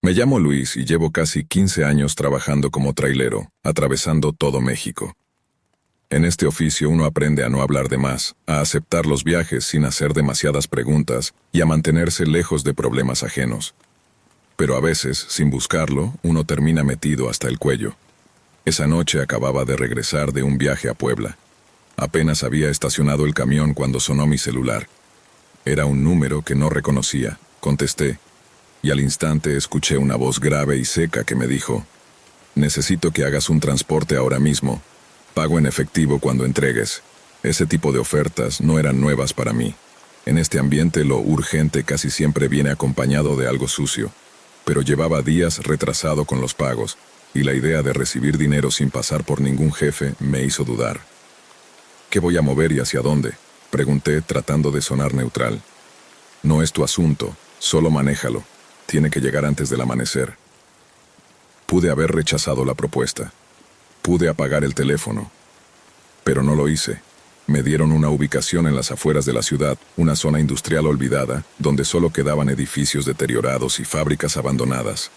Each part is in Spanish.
Me llamo Luis y llevo casi 15 años trabajando como trailero, atravesando todo México. En este oficio uno aprende a no hablar de más, a aceptar los viajes sin hacer demasiadas preguntas y a mantenerse lejos de problemas ajenos. Pero a veces, sin buscarlo, uno termina metido hasta el cuello. Esa noche acababa de regresar de un viaje a Puebla. Apenas había estacionado el camión cuando sonó mi celular. Era un número que no reconocía. Contesté, y al instante escuché una voz grave y seca que me dijo: «Necesito que hagas un transporte ahora mismo. Pago en efectivo cuando entregues». Ese tipo de ofertas no eran nuevas para mí. En este ambiente lo urgente casi siempre viene acompañado de algo sucio. Pero llevaba días retrasado con los pagos, y la idea de recibir dinero sin pasar por ningún jefe me hizo dudar. «¿Qué voy a mover y hacia dónde?», pregunté tratando de sonar neutral. «No es tu asunto, solo manéjalo. Tiene que llegar antes del amanecer». Pude haber rechazado la propuesta. Pude apagar el teléfono. Pero no lo hice. Me dieron una ubicación en las afueras de la ciudad, una zona industrial olvidada, donde solo quedaban edificios deteriorados y fábricas abandonadas.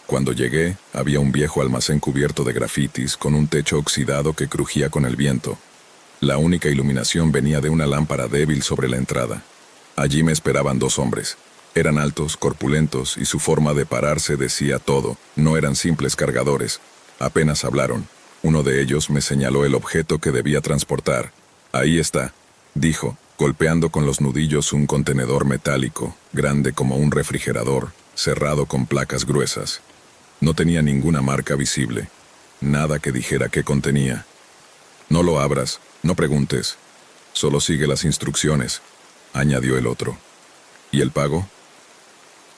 Cuando llegué, había un viejo almacén cubierto de grafitis con un techo oxidado que crujía con el viento. La única iluminación venía de una lámpara débil sobre la entrada. Allí me esperaban dos hombres. Eran altos, corpulentos, y su forma de pararse decía todo. No eran simples cargadores. Apenas hablaron. Uno de ellos me señaló el objeto que debía transportar. «Ahí está», dijo, golpeando con los nudillos un contenedor metálico, grande como un refrigerador, cerrado con placas gruesas. No tenía ninguna marca visible. Nada que dijera qué contenía. «No lo abras, no preguntes. Solo sigue las instrucciones», añadió el otro. «¿Y el pago?».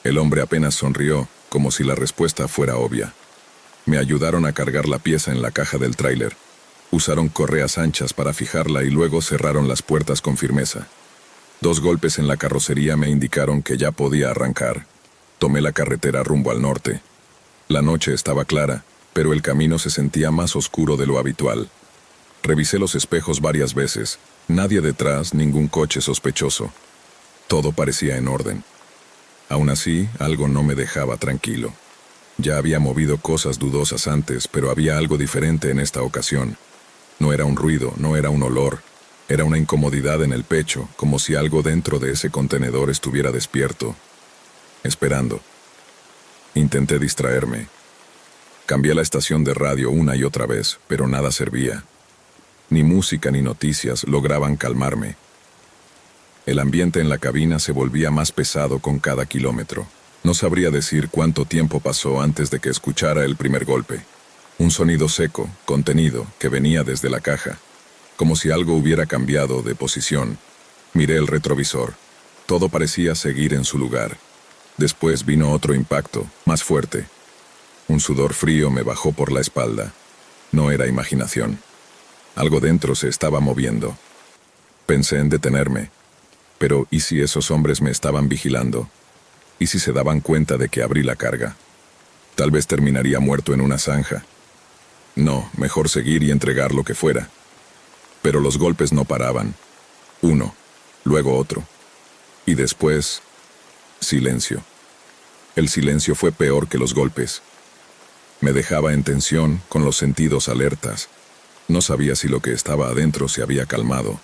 El hombre apenas sonrió, como si la respuesta fuera obvia. Me ayudaron a cargar la pieza en la caja del tráiler. Usaron correas anchas para fijarla y luego cerraron las puertas con firmeza. 2 golpes en la carrocería me indicaron que ya podía arrancar. Tomé la carretera rumbo al norte. La noche estaba clara, pero el camino se sentía más oscuro de lo habitual. Revisé los espejos varias veces. Nadie detrás, ningún coche sospechoso. Todo parecía en orden. Aún así, algo no me dejaba tranquilo. Ya había movido cosas dudosas antes, pero había algo diferente en esta ocasión. No era un ruido, no era un olor. Era una incomodidad en el pecho, como si algo dentro de ese contenedor estuviera despierto, esperando. Intenté distraerme. Cambié la estación de radio una y otra vez, pero nada servía. Ni música ni noticias lograban calmarme. El ambiente en la cabina se volvía más pesado con cada kilómetro. No sabría decir cuánto tiempo pasó antes de que escuchara el primer golpe. Un sonido seco, contenido, que venía desde la caja, como si algo hubiera cambiado de posición. Miré el retrovisor. Todo parecía seguir en su lugar. Después vino otro impacto, más fuerte. Un sudor frío me bajó por la espalda. No era imaginación. Algo dentro se estaba moviendo. Pensé en detenerme. Pero ¿y si esos hombres me estaban vigilando? ¿Y si se daban cuenta de que abrí la carga? Tal vez terminaría muerto en una zanja. No, mejor seguir y entregar lo que fuera. Pero los golpes no paraban. Uno, luego otro. Y después, silencio. El silencio fue peor que los golpes. Me dejaba en tensión, con los sentidos alertas. No sabía si lo que estaba adentro se había calmado,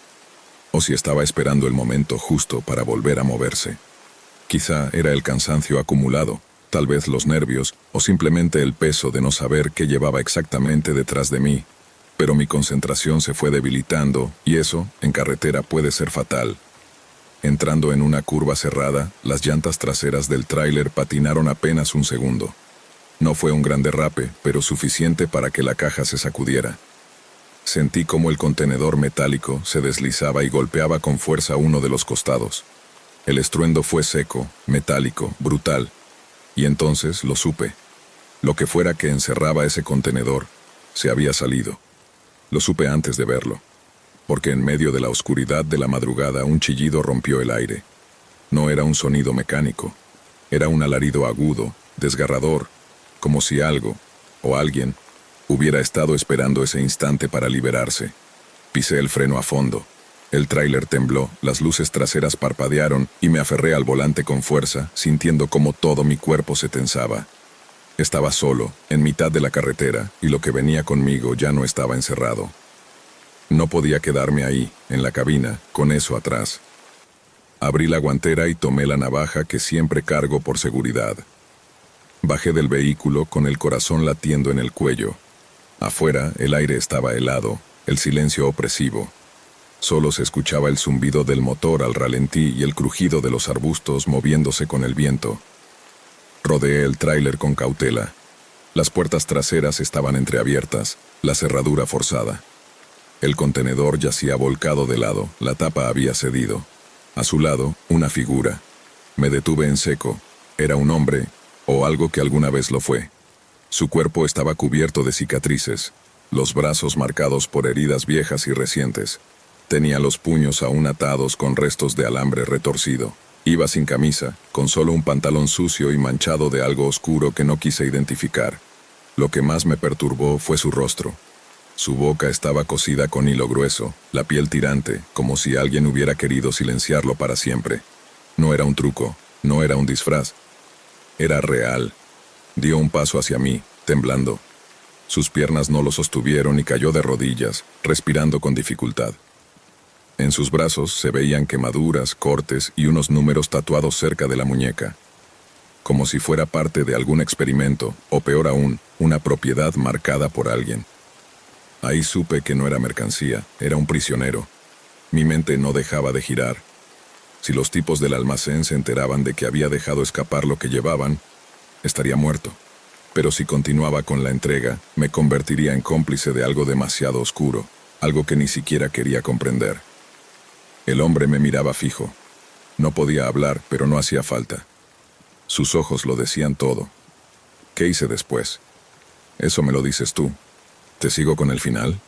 o si estaba esperando el momento justo para volver a moverse. Quizá era el cansancio acumulado, tal vez los nervios, o simplemente el peso de no saber qué llevaba exactamente detrás de mí. Pero mi concentración se fue debilitando, y eso, en carretera, puede ser fatal. Entrando en una curva cerrada, las llantas traseras del tráiler patinaron apenas un segundo. No fue un gran derrape, pero suficiente para que la caja se sacudiera. Sentí como el contenedor metálico se deslizaba y golpeaba con fuerza uno de los costados. El estruendo fue seco, metálico, brutal. Y entonces lo supe. Lo que fuera que encerraba ese contenedor, se había salido. Lo supe antes de verlo, porque en medio de la oscuridad de la madrugada un chillido rompió el aire. No era un sonido mecánico, era un alarido agudo, desgarrador, como si algo, o alguien, hubiera estado esperando ese instante para liberarse. Pisé el freno a fondo. El tráiler tembló, las luces traseras parpadearon y me aferré al volante con fuerza, sintiendo cómo todo mi cuerpo se tensaba. Estaba solo, en mitad de la carretera, y lo que venía conmigo ya no estaba encerrado. No podía quedarme ahí, en la cabina, con eso atrás. Abrí la guantera y tomé la navaja que siempre cargo por seguridad. Bajé del vehículo con el corazón latiendo en el cuello. Afuera, el aire estaba helado, el silencio opresivo. Solo se escuchaba el zumbido del motor al ralentí y el crujido de los arbustos moviéndose con el viento. Rodeé el tráiler con cautela. Las puertas traseras estaban entreabiertas, la cerradura forzada. El contenedor yacía volcado de lado, la tapa había cedido. A su lado, una figura. Me detuve en seco. Era un hombre, o algo que alguna vez lo fue. Su cuerpo estaba cubierto de cicatrices, los brazos marcados por heridas viejas y recientes. Tenía los puños aún atados con restos de alambre retorcido. Iba sin camisa, con solo un pantalón sucio y manchado de algo oscuro que no quise identificar. Lo que más me perturbó fue su rostro. Su boca estaba cosida con hilo grueso, la piel tirante, como si alguien hubiera querido silenciarlo para siempre. No era un truco, no era un disfraz. Era real. Dio un paso hacia mí, temblando. Sus piernas no lo sostuvieron y cayó de rodillas, respirando con dificultad. En sus brazos se veían quemaduras, cortes y unos números tatuados cerca de la muñeca. Como si fuera parte de algún experimento, o peor aún, una propiedad marcada por alguien. Ahí supe que no era mercancía, era un prisionero. Mi mente no dejaba de girar. Si los tipos del almacén se enteraban de que había dejado escapar lo que llevaban, estaría muerto. Pero si continuaba con la entrega, me convertiría en cómplice de algo demasiado oscuro, algo que ni siquiera quería comprender. El hombre me miraba fijo. No podía hablar, pero no hacía falta. Sus ojos lo decían todo. ¿Qué hice después? Eso me lo dices tú. ¿Te sigo con el final?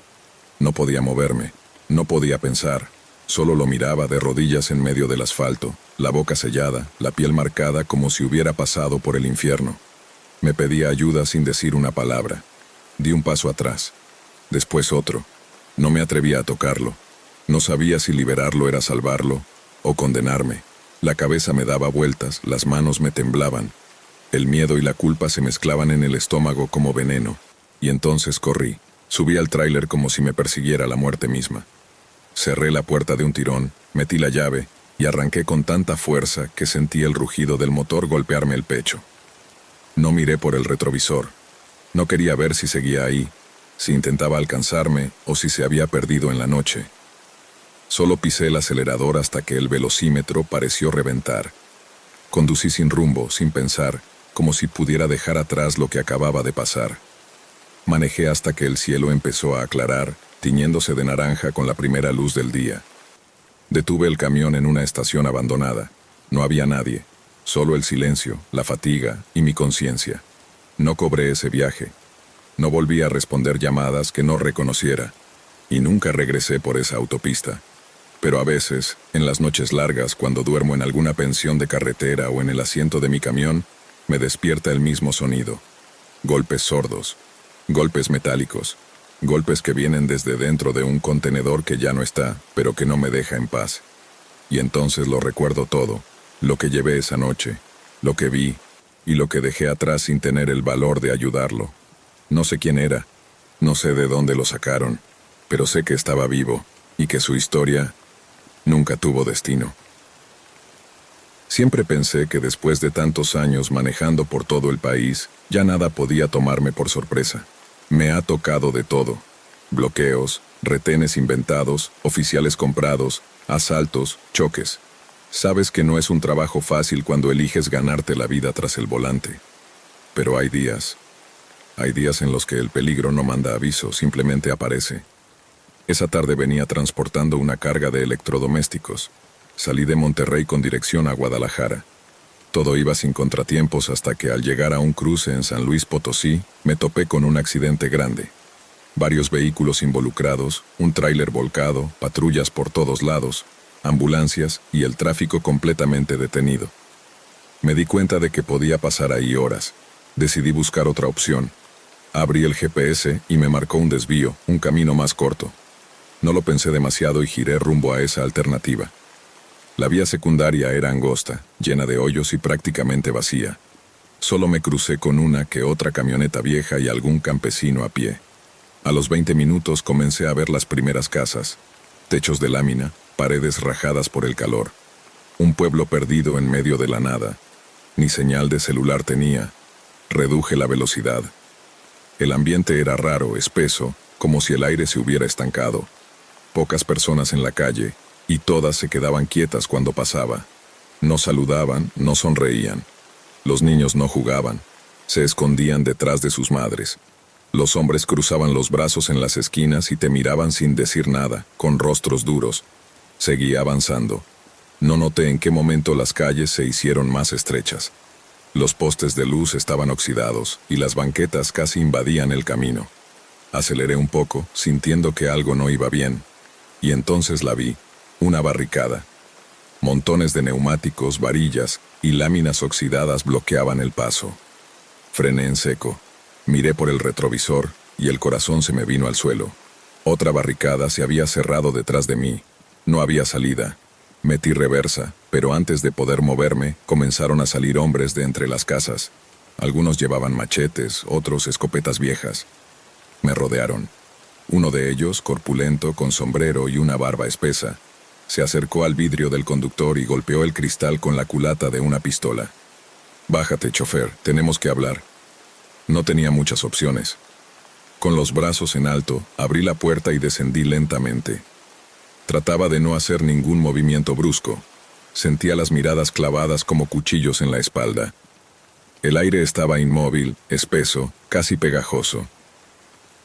No podía moverme, no podía pensar. Solo lo miraba de rodillas en medio del asfalto, la boca sellada, la piel marcada como si hubiera pasado por el infierno. Me pedía ayuda sin decir una palabra. Di un paso atrás. Después otro. No me atrevía a tocarlo. No sabía si liberarlo era salvarlo o condenarme. La cabeza me daba vueltas, las manos me temblaban. El miedo y la culpa se mezclaban en el estómago como veneno. Y entonces corrí. Subí al tráiler como si me persiguiera la muerte misma. Cerré la puerta de un tirón, metí la llave y arranqué con tanta fuerza que sentí el rugido del motor golpearme el pecho. No miré por el retrovisor. No quería ver si seguía ahí, si intentaba alcanzarme o si se había perdido en la noche. Solo pisé el acelerador hasta que el velocímetro pareció reventar. Conducí sin rumbo, sin pensar, como si pudiera dejar atrás lo que acababa de pasar. Manejé hasta que el cielo empezó a aclarar, tiñéndose de naranja con la primera luz del día. Detuve el camión en una estación abandonada. No había nadie, solo el silencio, la fatiga y mi conciencia. No cobré ese viaje. No volví a responder llamadas que no reconociera. Y nunca regresé por esa autopista. Pero a veces, en las noches largas, cuando duermo en alguna pensión de carretera o en el asiento de mi camión, me despierta el mismo sonido. Golpes sordos. Golpes metálicos, golpes que vienen desde dentro de un contenedor que ya no está, pero que no me deja en paz. Y entonces lo recuerdo todo, lo que llevé esa noche, lo que vi y lo que dejé atrás sin tener el valor de ayudarlo. No sé quién era, no sé de dónde lo sacaron, pero sé que estaba vivo y que su historia nunca tuvo destino. Siempre pensé que después de tantos años manejando por todo el país, ya nada podía tomarme por sorpresa. Me ha tocado de todo. Bloqueos, retenes inventados, oficiales comprados, asaltos, choques. Sabes que no es un trabajo fácil cuando eliges ganarte la vida tras el volante. Pero hay días en los que el peligro no manda aviso, simplemente aparece. Esa tarde venía transportando una carga de electrodomésticos. Salí de Monterrey con dirección a Guadalajara. Todo iba sin contratiempos hasta que al llegar a un cruce en San Luis Potosí, me topé con un accidente grande. Varios vehículos involucrados, un tráiler volcado, patrullas por todos lados, ambulancias y el tráfico completamente detenido. Me di cuenta de que podía pasar ahí horas. Decidí buscar otra opción. Abrí el GPS y me marcó un desvío, un camino más corto. No lo pensé demasiado y giré rumbo a esa alternativa. La vía secundaria era angosta, llena de hoyos y prácticamente vacía. Solo me crucé con una que otra camioneta vieja y algún campesino a pie. A los 20 minutos comencé a ver las primeras casas, techos de lámina, paredes rajadas por el calor. Un pueblo perdido en medio de la nada. Ni señal de celular tenía. Reduje la velocidad. El ambiente era raro, espeso, como si el aire se hubiera estancado. Pocas personas en la calle, y todas se quedaban quietas cuando pasaba. No saludaban, no sonreían. Los niños no jugaban. Se escondían detrás de sus madres. Los hombres cruzaban los brazos en las esquinas y te miraban sin decir nada, con rostros duros. Seguí avanzando. No noté en qué momento las calles se hicieron más estrechas. Los postes de luz estaban oxidados y las banquetas casi invadían el camino. Aceleré un poco, sintiendo que algo no iba bien. Y entonces la vi, una barricada. Montones de neumáticos, varillas y láminas oxidadas bloqueaban el paso. Frené en seco. Miré por el retrovisor y el corazón se me vino al suelo. Otra barricada se había cerrado detrás de mí. No había salida. Metí reversa, pero antes de poder moverme, comenzaron a salir hombres de entre las casas. Algunos llevaban machetes, otros escopetas viejas. Me rodearon. Uno de ellos, corpulento, con sombrero y una barba espesa, se acercó al vidrio del conductor y golpeó el cristal con la culata de una pistola. «Bájate, chofer, tenemos que hablar». No tenía muchas opciones. Con los brazos en alto, abrí la puerta y descendí lentamente. Trataba de no hacer ningún movimiento brusco. Sentía las miradas clavadas como cuchillos en la espalda. El aire estaba inmóvil, espeso, casi pegajoso.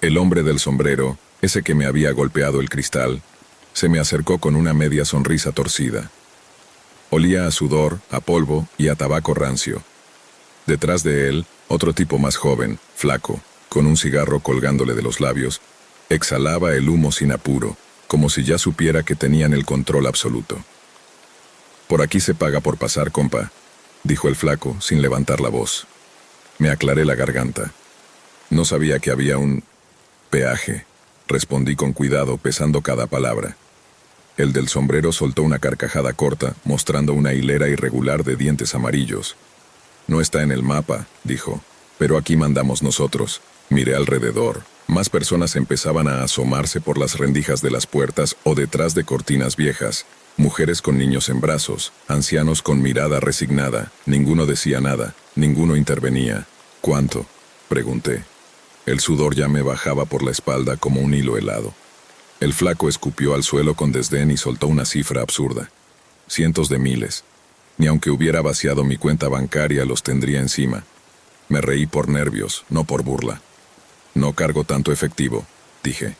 El hombre del sombrero, ese que me había golpeado el cristal, se me acercó con una media sonrisa torcida. Olía a sudor, a polvo y a tabaco rancio. Detrás de él, otro tipo más joven, flaco, con un cigarro colgándole de los labios, exhalaba el humo sin apuro, como si ya supiera que tenían el control absoluto. «Por aquí se paga por pasar, compa», dijo el flaco, sin levantar la voz. Me aclaré la garganta. No sabía que había un peaje, respondí con cuidado, pesando cada palabra. El del sombrero soltó una carcajada corta, mostrando una hilera irregular de dientes amarillos. «No está en el mapa», dijo, «pero aquí mandamos nosotros». Miré alrededor. Más personas empezaban a asomarse por las rendijas de las puertas o detrás de cortinas viejas. Mujeres con niños en brazos, ancianos con mirada resignada. Ninguno decía nada, ninguno intervenía. «¿Cuánto?», pregunté. El sudor ya me bajaba por la espalda como un hilo helado. El flaco escupió al suelo con desdén y soltó una cifra absurda. «Cientos de miles. Ni aunque hubiera vaciado mi cuenta bancaria los tendría encima». Me reí por nervios, no por burla. «No cargo tanto efectivo», dije.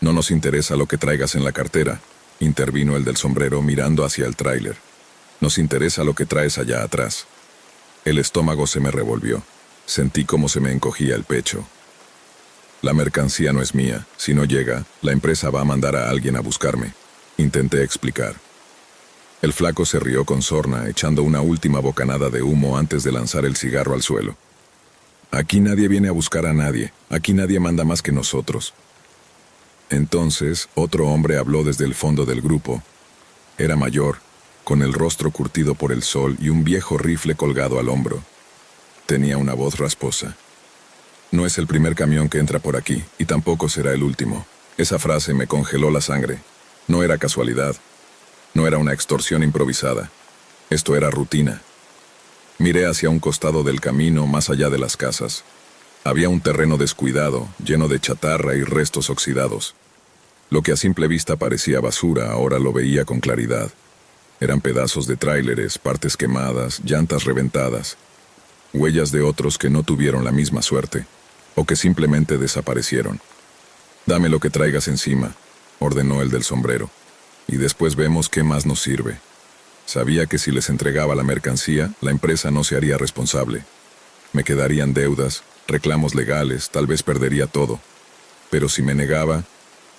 «No nos interesa lo que traigas en la cartera», intervino el del sombrero mirando hacia el tráiler. «Nos interesa lo que traes allá atrás». El estómago se me revolvió. Sentí cómo se me encogía el pecho. «La mercancía no es mía. Si no llega, la empresa va a mandar a alguien a buscarme», intenté explicar. El flaco se rió con sorna, echando una última bocanada de humo antes de lanzar el cigarro al suelo. «Aquí nadie viene a buscar a nadie. Aquí nadie manda más que nosotros». Entonces, otro hombre habló desde el fondo del grupo. Era mayor, con el rostro curtido por el sol y un viejo rifle colgado al hombro. Tenía una voz rasposa. «No es el primer camión que entra por aquí, y tampoco será el último». Esa frase me congeló la sangre. No era casualidad. No era una extorsión improvisada. Esto era rutina. Miré hacia un costado del camino más allá de las casas. Había un terreno descuidado, lleno de chatarra y restos oxidados. Lo que a simple vista parecía basura, ahora lo veía con claridad. Eran pedazos de tráileres, partes quemadas, llantas reventadas. Huellas de otros que no tuvieron la misma suerte, o que simplemente desaparecieron. «Dame lo que traigas encima», ordenó el del sombrero, «y después vemos qué más nos sirve». Sabía que si les entregaba la mercancía, la empresa no se haría responsable. Me quedarían deudas, reclamos legales, tal vez perdería todo. Pero si me negaba,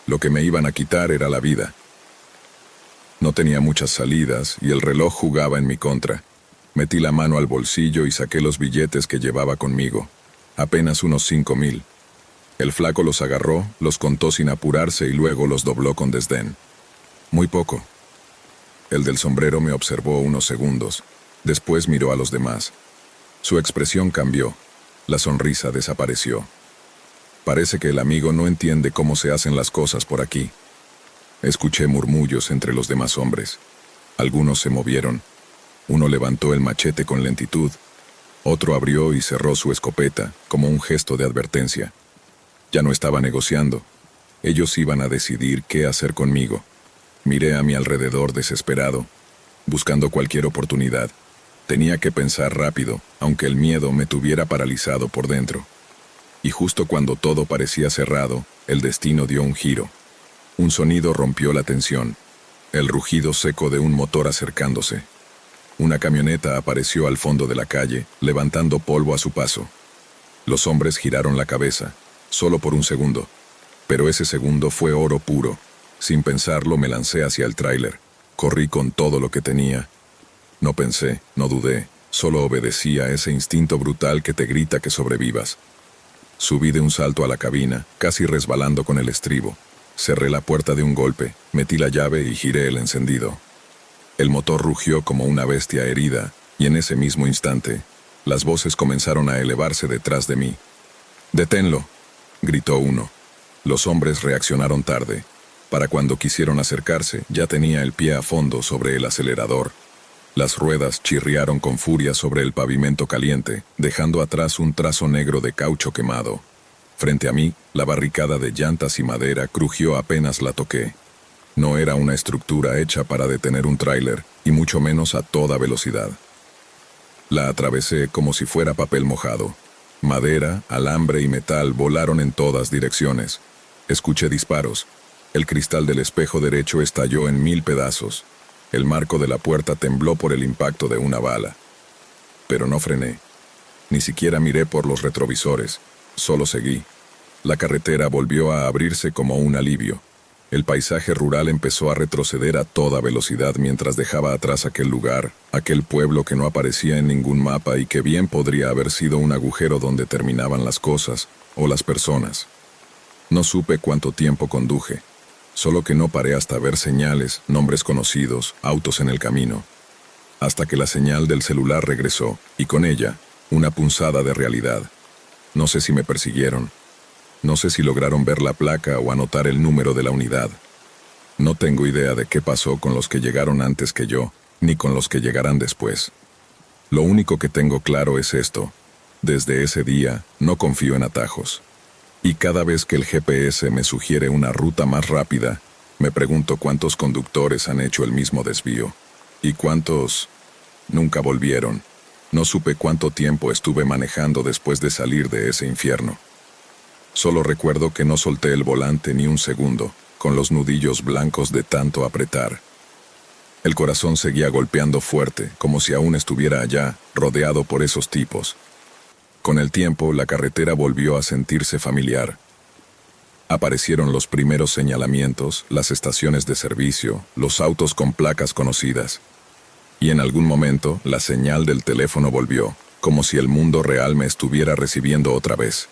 lo que me iban a quitar era la vida. No tenía muchas salidas y el reloj jugaba en mi contra. Metí la mano al bolsillo y saqué los billetes que llevaba conmigo. Apenas unos 5,000. El flaco los agarró, los contó sin apurarse y luego los dobló con desdén. «Muy poco». El del sombrero me observó unos segundos. Después miró a los demás. Su expresión cambió. La sonrisa desapareció. Parece que el amigo no entiende cómo se hacen las cosas por aquí. Escuché murmullos entre los demás hombres. Algunos se movieron. Uno levantó el machete con lentitud. Otro abrió y cerró su escopeta, como un gesto de advertencia. Ya no estaba negociando. Ellos iban a decidir qué hacer conmigo. Miré a mi alrededor desesperado, buscando cualquier oportunidad. Tenía que pensar rápido, aunque el miedo me tuviera paralizado por dentro. Y justo cuando todo parecía cerrado, el destino dio un giro. Un sonido rompió la tensión. El rugido seco de un motor acercándose. Una camioneta apareció al fondo de la calle, levantando polvo a su paso. Los hombres giraron la cabeza, solo por un segundo. Pero ese segundo fue oro puro. Sin pensarlo me lancé hacia el tráiler. Corrí con todo lo que tenía. No pensé, no dudé, solo obedecí a ese instinto brutal que te grita que sobrevivas. Subí de un salto a la cabina, casi resbalando con el estribo. Cerré la puerta de un golpe, metí la llave y giré el encendido. El motor rugió como una bestia herida, y en ese mismo instante, las voces comenzaron a elevarse detrás de mí. «¡Deténlo!», gritó uno. Los hombres reaccionaron tarde. Para cuando quisieron acercarse, ya tenía el pie a fondo sobre el acelerador. Las ruedas chirriaron con furia sobre el pavimento caliente, dejando atrás un trazo negro de caucho quemado. Frente a mí, la barricada de llantas y madera crujió apenas la toqué. No era una estructura hecha para detener un tráiler, y mucho menos a toda velocidad. La atravesé como si fuera papel mojado. Madera, alambre y metal volaron en todas direcciones. Escuché disparos. El cristal del espejo derecho estalló en 1000 pedazos. El marco de la puerta tembló por el impacto de una bala. Pero no frené. Ni siquiera miré por los retrovisores. Solo seguí. La carretera volvió a abrirse como un alivio. El paisaje rural empezó a retroceder a toda velocidad mientras dejaba atrás aquel lugar, aquel pueblo que no aparecía en ningún mapa y que bien podría haber sido un agujero donde terminaban las cosas o las personas. No supe cuánto tiempo conduje. Solo que no paré hasta ver señales, nombres conocidos, autos en el camino. Hasta que la señal del celular regresó, y con ella, una punzada de realidad. No sé si me persiguieron. No sé si lograron ver la placa o anotar el número de la unidad. No tengo idea de qué pasó con los que llegaron antes que yo, ni con los que llegarán después. Lo único que tengo claro es esto. Desde ese día, no confío en atajos. Y cada vez que el GPS me sugiere una ruta más rápida, me pregunto cuántos conductores han hecho el mismo desvío. Y cuántos nunca volvieron. No supe cuánto tiempo estuve manejando después de salir de ese infierno. Solo recuerdo que no solté el volante ni un segundo, con los nudillos blancos de tanto apretar. El corazón seguía golpeando fuerte, como si aún estuviera allá, rodeado por esos tipos. Con el tiempo, la carretera volvió a sentirse familiar. Aparecieron los primeros señalamientos, las estaciones de servicio, los autos con placas conocidas. Y en algún momento, la señal del teléfono volvió, como si el mundo real me estuviera recibiendo otra vez.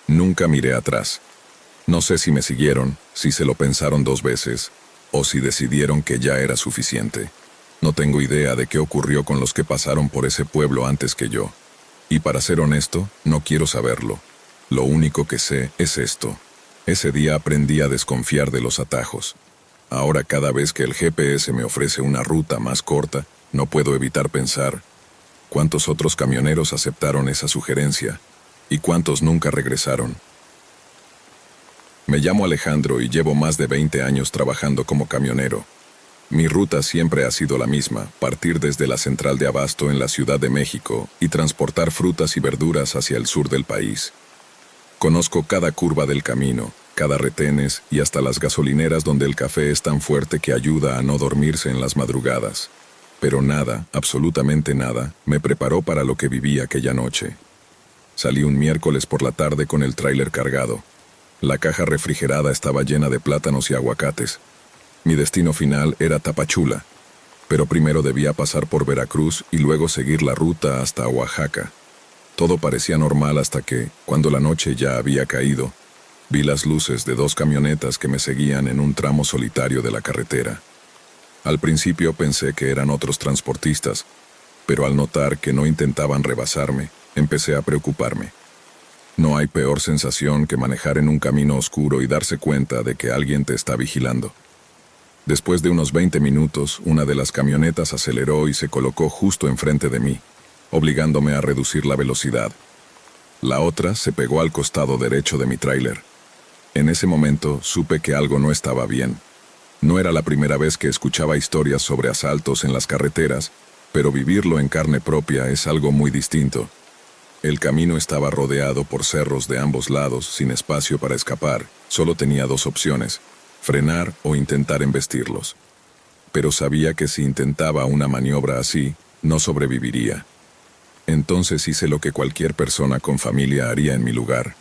Nunca miré atrás. No sé si me siguieron, si se lo pensaron 2 veces, o si decidieron que ya era suficiente. No tengo idea de qué ocurrió con los que pasaron por ese pueblo antes que yo. Y para ser honesto, no quiero saberlo. Lo único que sé es esto. Ese día aprendí a desconfiar de los atajos. Ahora cada vez que el GPS me ofrece una ruta más corta, no puedo evitar pensar, ¿cuántos otros camioneros aceptaron esa sugerencia? ¿Y cuántos nunca regresaron? Me llamo Alejandro y llevo más de 20 años trabajando como camionero. Mi ruta siempre ha sido la misma, partir desde la central de abasto en la Ciudad de México y transportar frutas y verduras hacia el sur del país. Conozco cada curva del camino, cada retenes y hasta las gasolineras donde el café es tan fuerte que ayuda a no dormirse en las madrugadas. Pero nada, absolutamente nada, me preparó para lo que viví aquella noche. Salí un miércoles por la tarde con el tráiler cargado. La caja refrigerada estaba llena de plátanos y aguacates. Mi destino final era Tapachula, pero primero debía pasar por Veracruz y luego seguir la ruta hasta Oaxaca. Todo parecía normal hasta que, cuando la noche ya había caído, vi las luces de 2 camionetas que me seguían en un tramo solitario de la carretera. Al principio pensé que eran otros transportistas, pero al notar que no intentaban rebasarme, empecé a preocuparme. No hay peor sensación que manejar en un camino oscuro y darse cuenta de que alguien te está vigilando. Después de unos 20 minutos, una de las camionetas aceleró y se colocó justo enfrente de mí, obligándome a reducir la velocidad. La otra se pegó al costado derecho de mi tráiler. En ese momento supe que algo no estaba bien. No era la primera vez que escuchaba historias sobre asaltos en las carreteras, pero vivirlo en carne propia es algo muy distinto. El camino estaba rodeado por cerros de ambos lados, sin espacio para escapar. Solo tenía dos opciones: frenar o intentar embestirlos. Pero sabía que si intentaba una maniobra así, no sobreviviría. Entonces hice lo que cualquier persona con familia haría en mi lugar.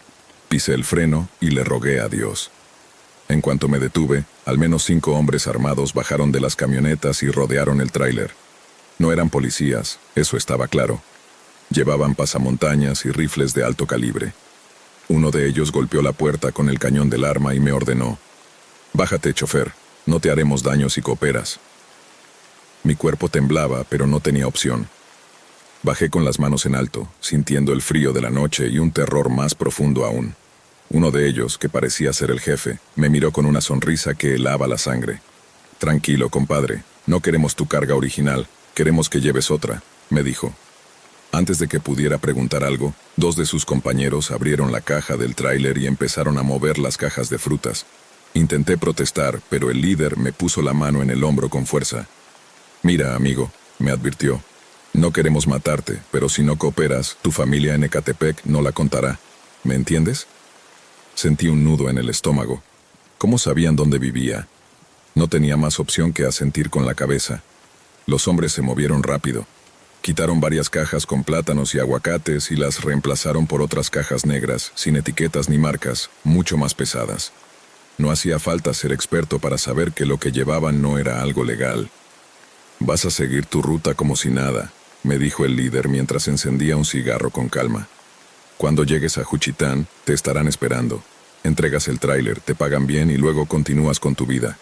Pisé el freno y le rogué a Dios. En cuanto me detuve, al menos 5 hombres armados bajaron de las camionetas y rodearon el tráiler. No eran policías, eso estaba claro. Llevaban pasamontañas y rifles de alto calibre. Uno de ellos golpeó la puerta con el cañón del arma y me ordenó: «Bájate, chofer, no te haremos daño si cooperas». Mi cuerpo temblaba, pero no tenía opción. Bajé con las manos en alto, sintiendo el frío de la noche y un terror más profundo aún. Uno de ellos, que parecía ser el jefe, me miró con una sonrisa que helaba la sangre. «Tranquilo, compadre, no queremos tu carga original, queremos que lleves otra», me dijo. Antes de que pudiera preguntar algo, 2 de sus compañeros abrieron la caja del tráiler y empezaron a mover las cajas de frutas. Intenté protestar, pero el líder me puso la mano en el hombro con fuerza. «Mira, amigo», me advirtió, «no queremos matarte, pero si no cooperas, tu familia en Ecatepec no la contará. ¿Me entiendes?». Sentí un nudo en el estómago. ¿Cómo sabían dónde vivía? No tenía más opción que asentir con la cabeza. Los hombres se movieron rápido. Quitaron varias cajas con plátanos y aguacates y las reemplazaron por otras cajas negras, sin etiquetas ni marcas, mucho más pesadas. No hacía falta ser experto para saber que lo que llevaban no era algo legal. «Vas a seguir tu ruta como si nada», me dijo el líder mientras encendía un cigarro con calma. «Cuando llegues a Juchitán, te estarán esperando. Entregas el tráiler, te pagan bien y luego continúas con tu vida.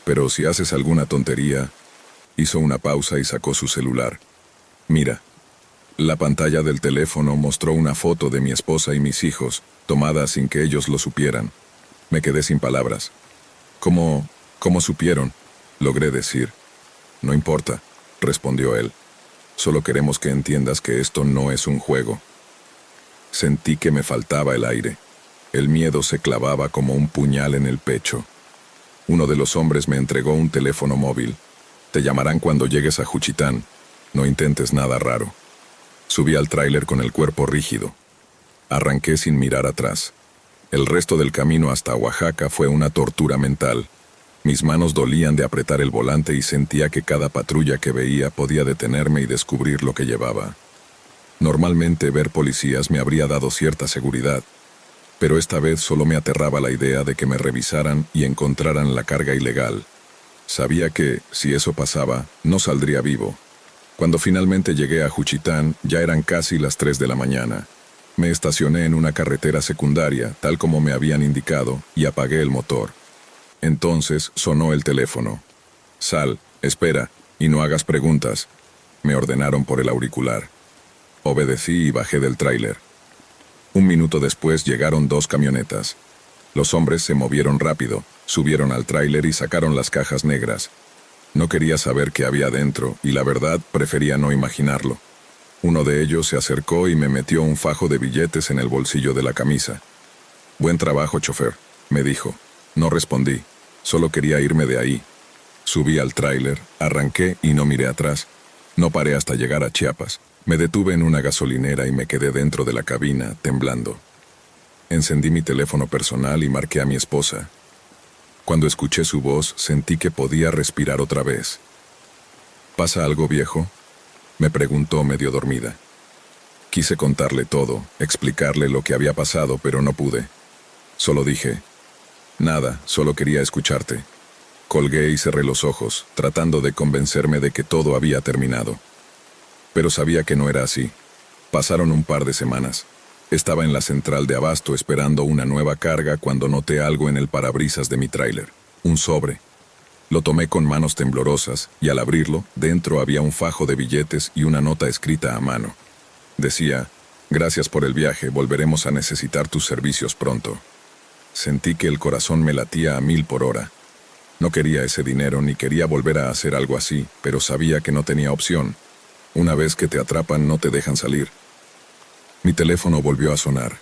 Pero si haces alguna tontería...». Hizo una pausa y sacó su celular. «Mira». La pantalla del teléfono mostró una foto de mi esposa y mis hijos, tomada sin que ellos lo supieran. Me quedé sin palabras. ¿Cómo supieron?», logré decir. «No importa», respondió él. «Solo queremos que entiendas que esto no es un juego». Sentí que me faltaba el aire. El miedo se clavaba como un puñal en el pecho. Uno de los hombres me entregó un teléfono móvil. «Te llamarán cuando llegues a Juchitán. No intentes nada raro». Subí al tráiler con el cuerpo rígido. Arranqué sin mirar atrás. El resto del camino hasta Oaxaca fue una tortura mental. Mis manos dolían de apretar el volante y sentía que cada patrulla que veía podía detenerme y descubrir lo que llevaba. Normalmente ver policías me habría dado cierta seguridad, pero esta vez solo me aterraba la idea de que me revisaran y encontraran la carga ilegal. Sabía que, si eso pasaba, no saldría vivo. Cuando finalmente llegué a Juchitán, ya eran casi las 3 de la mañana. Me estacioné en una carretera secundaria, tal como me habían indicado, y apagué el motor. Entonces sonó el teléfono. «Sal, espera, y no hagas preguntas», me ordenaron por el auricular. Obedecí y bajé del tráiler. Un minuto después llegaron 2 camionetas. Los hombres se movieron rápido, subieron al tráiler y sacaron las cajas negras. No quería saber qué había dentro, y la verdad prefería no imaginarlo. Uno de ellos se acercó y me metió un fajo de billetes en el bolsillo de la camisa. «Buen trabajo, chofer», me dijo. No respondí, solo quería irme de ahí. Subí al tráiler, arranqué y no miré atrás. No paré hasta llegar a Chiapas. Me detuve en una gasolinera y me quedé dentro de la cabina, temblando. Encendí mi teléfono personal y marqué a mi esposa. Cuando escuché su voz, sentí que podía respirar otra vez. «¿Pasa algo, viejo?», me preguntó medio dormida. Quise contarle todo, explicarle lo que había pasado, pero no pude. Solo dije: «Nada, solo quería escucharte». Colgué y cerré los ojos, tratando de convencerme de que todo había terminado. Pero sabía que no era así. Pasaron un par de semanas. Estaba en la central de abasto esperando una nueva carga cuando noté algo en el parabrisas de mi tráiler. Un sobre. Lo tomé con manos temblorosas y al abrirlo, dentro había un fajo de billetes y una nota escrita a mano. Decía: «Gracias por el viaje, volveremos a necesitar tus servicios pronto». Sentí que el corazón me latía a 1000 por hora. No quería ese dinero ni quería volver a hacer algo así, pero sabía que no tenía opción. Una vez que te atrapan no te dejan salir. Mi teléfono volvió a sonar.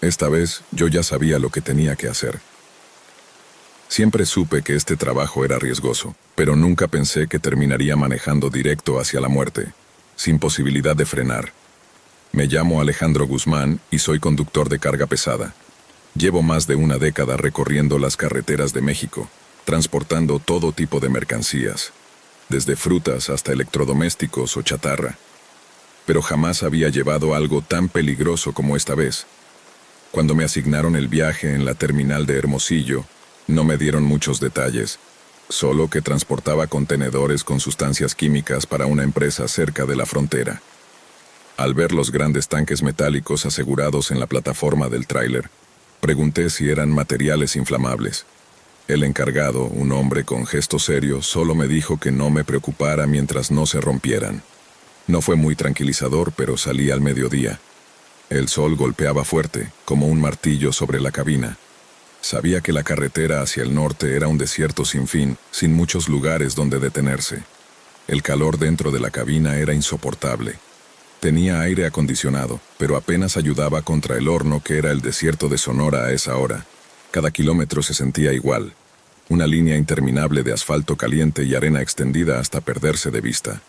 Esta vez yo ya sabía lo que tenía que hacer. Siempre supe que este trabajo era riesgoso, pero nunca pensé que terminaría manejando directo hacia la muerte, sin posibilidad de frenar. Me llamo Alejandro Guzmán y soy conductor de carga pesada. Llevo más de una década recorriendo las carreteras de México, transportando todo tipo de mercancías, desde frutas hasta electrodomésticos o chatarra. Pero jamás había llevado algo tan peligroso como esta vez. Cuando me asignaron el viaje en la terminal de Hermosillo, no me dieron muchos detalles, solo que transportaba contenedores con sustancias químicas para una empresa cerca de la frontera. Al ver los grandes tanques metálicos asegurados en la plataforma del tráiler, pregunté si eran materiales inflamables. El encargado, un hombre con gesto serio, solo me dijo que no me preocupara mientras no se rompieran. No fue muy tranquilizador, pero salí al mediodía. El sol golpeaba fuerte, como un martillo sobre la cabina. Sabía que la carretera hacia el norte era un desierto sin fin, sin muchos lugares donde detenerse. El calor dentro de la cabina era insoportable. Tenía aire acondicionado, pero apenas ayudaba contra el horno que era el desierto de Sonora a esa hora. Cada kilómetro se sentía igual. Una línea interminable de asfalto caliente y arena extendida hasta perderse de vista.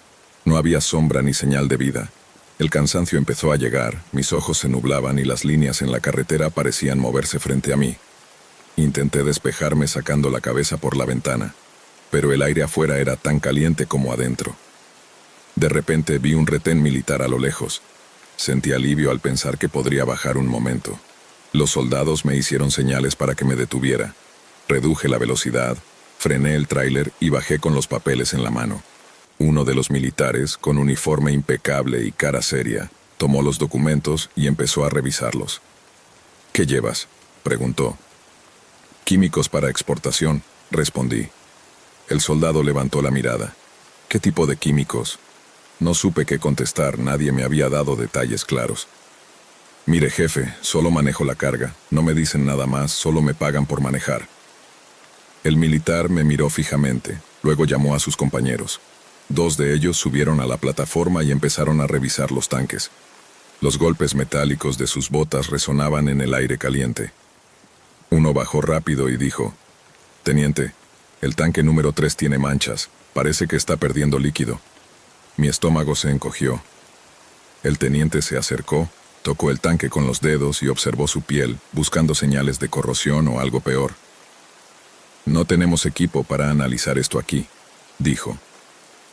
No había sombra ni señal de vida. El cansancio empezó a llegar, mis ojos se nublaban y las líneas en la carretera parecían moverse frente a mí. Intenté despejarme sacando la cabeza por la ventana, pero el aire afuera era tan caliente como adentro. De repente vi un retén militar a lo lejos. Sentí alivio al pensar que podría bajar un momento. Los soldados me hicieron señales para que me detuviera. Reduje la velocidad, frené el tráiler y bajé con los papeles en la mano. Uno de los militares, con uniforme impecable y cara seria, tomó los documentos y empezó a revisarlos. «¿Qué llevas?», preguntó. «Químicos para exportación», respondí. El soldado levantó la mirada. «¿Qué tipo de químicos?». No supe qué contestar, nadie me había dado detalles claros. «Mire, jefe, solo manejo la carga, no me dicen nada más, solo me pagan por manejar». El militar me miró fijamente, luego llamó a sus compañeros. 2 de ellos subieron a la plataforma y empezaron a revisar los tanques. Los golpes metálicos de sus botas resonaban en el aire caliente. Uno bajó rápido y dijo: «Teniente, el tanque número 3 tiene manchas, parece que está perdiendo líquido». Mi estómago se encogió. El teniente se acercó, tocó el tanque con los dedos y observó su piel, buscando señales de corrosión o algo peor. «No tenemos equipo para analizar esto aquí», dijo.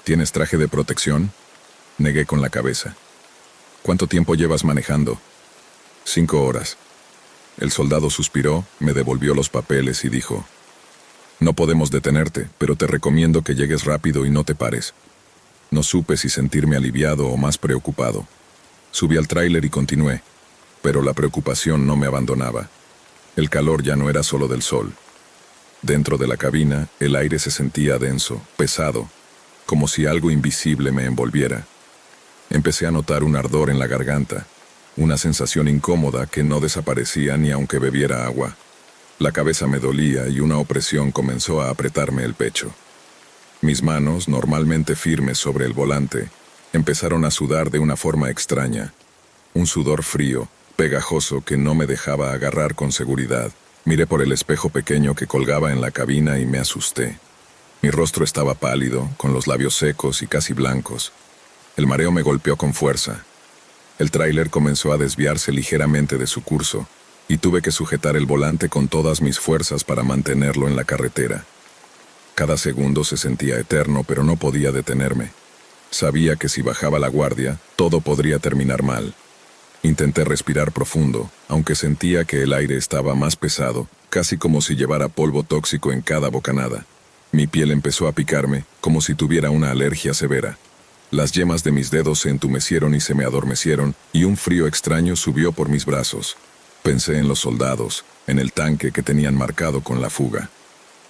«¿Tienes traje de protección?». Negué con la cabeza. «¿Cuánto tiempo llevas manejando?». 5 horas. El soldado suspiró, me devolvió los papeles y dijo: «No podemos detenerte, pero te recomiendo que llegues rápido y no te pares». No supe si sentirme aliviado o más preocupado. Subí al tráiler y continué, pero la preocupación no me abandonaba. El calor ya no era solo del sol. Dentro de la cabina, el aire se sentía denso, pesado, como si algo invisible me envolviera. Empecé a notar un ardor en la garganta, una sensación incómoda que no desaparecía ni aunque bebiera agua. La cabeza me dolía y una opresión comenzó a apretarme el pecho. Mis manos, normalmente firmes sobre el volante, empezaron a sudar de una forma extraña. Un sudor frío, pegajoso que no me dejaba agarrar con seguridad. Miré por el espejo pequeño que colgaba en la cabina y me asusté. Mi rostro estaba pálido, con los labios secos y casi blancos. El mareo me golpeó con fuerza. El tráiler comenzó a desviarse ligeramente de su curso, y tuve que sujetar el volante con todas mis fuerzas para mantenerlo en la carretera. Cada segundo se sentía eterno, pero no podía detenerme. Sabía que si bajaba la guardia, todo podría terminar mal. Intenté respirar profundo, aunque sentía que el aire estaba más pesado, casi como si llevara polvo tóxico en cada bocanada. Mi piel empezó a picarme, como si tuviera una alergia severa. Las yemas de mis dedos se entumecieron y se me adormecieron, y un frío extraño subió por mis brazos. Pensé en los soldados, en el tanque que tenían marcado con la fuga.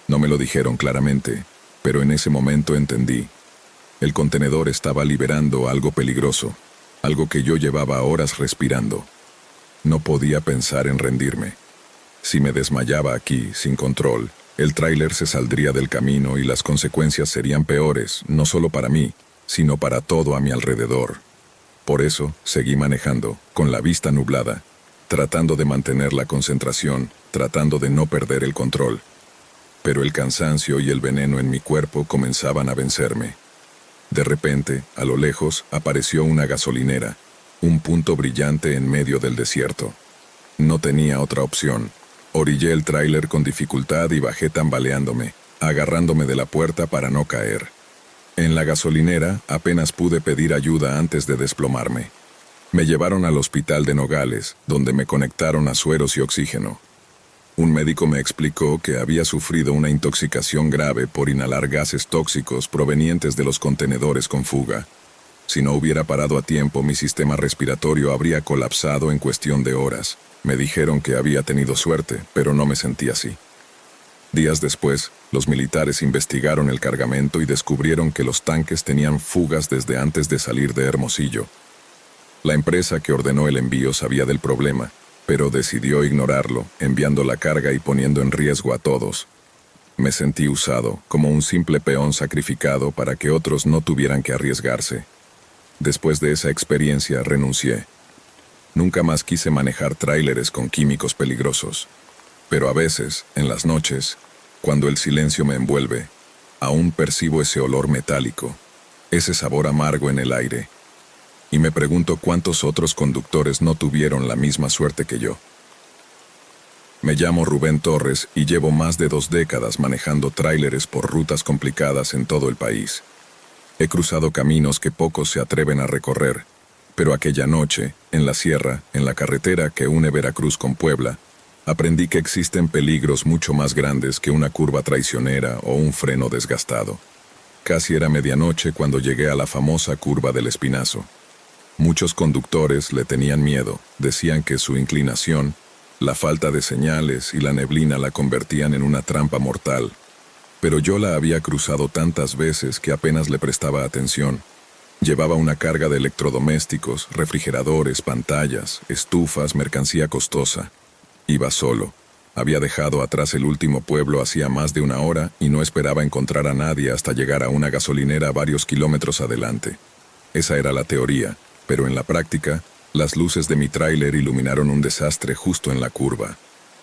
No me lo dijeron claramente, Pero en ese momento entendí. El contenedor estaba liberando algo peligroso, algo que yo llevaba horas respirando. No podía pensar en rendirme. Si me desmayaba aquí, sin control, el tráiler se saldría del camino y las consecuencias serían peores, no solo para mí, sino para todo a mi alrededor. Por eso, seguí manejando, con la vista nublada, tratando de mantener la concentración, tratando de no perder el control. Pero el cansancio y el veneno en mi cuerpo comenzaban a vencerme. De repente, a lo lejos, apareció una gasolinera, un punto brillante en medio del desierto. No tenía otra opción. Orillé el tráiler con dificultad y bajé tambaleándome, agarrándome de la puerta para no caer. En la gasolinera apenas pude pedir ayuda antes de desplomarme. Me llevaron al hospital de Nogales, donde me conectaron a sueros y oxígeno. Un médico me explicó que había sufrido una intoxicación grave por inhalar gases tóxicos provenientes de los contenedores con fuga. Si no hubiera parado a tiempo, mi sistema respiratorio habría colapsado en cuestión de horas. Me dijeron que había tenido suerte, pero no me sentí así. Días después, los militares investigaron el cargamento y descubrieron que los tanques tenían fugas desde antes de salir de Hermosillo. La empresa que ordenó el envío sabía del problema, pero decidió ignorarlo, enviando la carga y poniendo en riesgo a todos. Me sentí usado, como un simple peón sacrificado para que otros no tuvieran que arriesgarse. Después de esa experiencia, renuncié. Nunca más quise manejar tráileres con químicos peligrosos. Pero a veces, en las noches, cuando el silencio me envuelve, aún percibo ese olor metálico, ese sabor amargo en el aire. Y me pregunto cuántos otros conductores no tuvieron la misma suerte que yo. Me llamo Rubén Torres y llevo más de 2 décadas manejando tráileres por rutas complicadas en todo el país. He cruzado caminos que pocos se atreven a recorrer, pero aquella noche, en la sierra, en la carretera que une Veracruz con Puebla, aprendí que existen peligros mucho más grandes que una curva traicionera o un freno desgastado. Casi era medianoche cuando llegué a la famosa curva del Espinazo. Muchos conductores le tenían miedo, decían que su inclinación, la falta de señales y la neblina la convertían en una trampa mortal. Pero yo la había cruzado tantas veces que apenas le prestaba atención. Llevaba una carga de electrodomésticos, refrigeradores, pantallas, estufas, mercancía costosa. Iba solo. Había dejado atrás el último pueblo hacía más de 1 hora y no esperaba encontrar a nadie hasta llegar a una gasolinera varios kilómetros adelante. Esa era la teoría, pero en la práctica, las luces de mi tráiler iluminaron un desastre justo en la curva.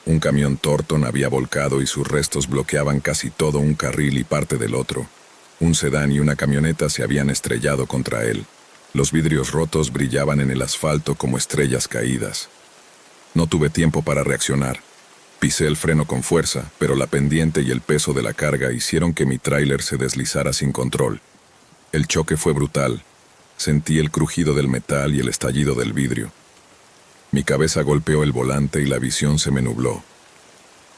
Un camión Torton había volcado y sus restos bloqueaban casi todo un carril y parte del otro. Un sedán y una camioneta se habían estrellado contra él. Los vidrios rotos brillaban en el asfalto como estrellas caídas. No tuve tiempo para reaccionar. Pisé el freno con fuerza, pero la pendiente y el peso de la carga hicieron que mi tráiler se deslizara sin control. El choque fue brutal. Sentí el crujido del metal y el estallido del vidrio. Mi cabeza golpeó el volante y la visión se me nubló.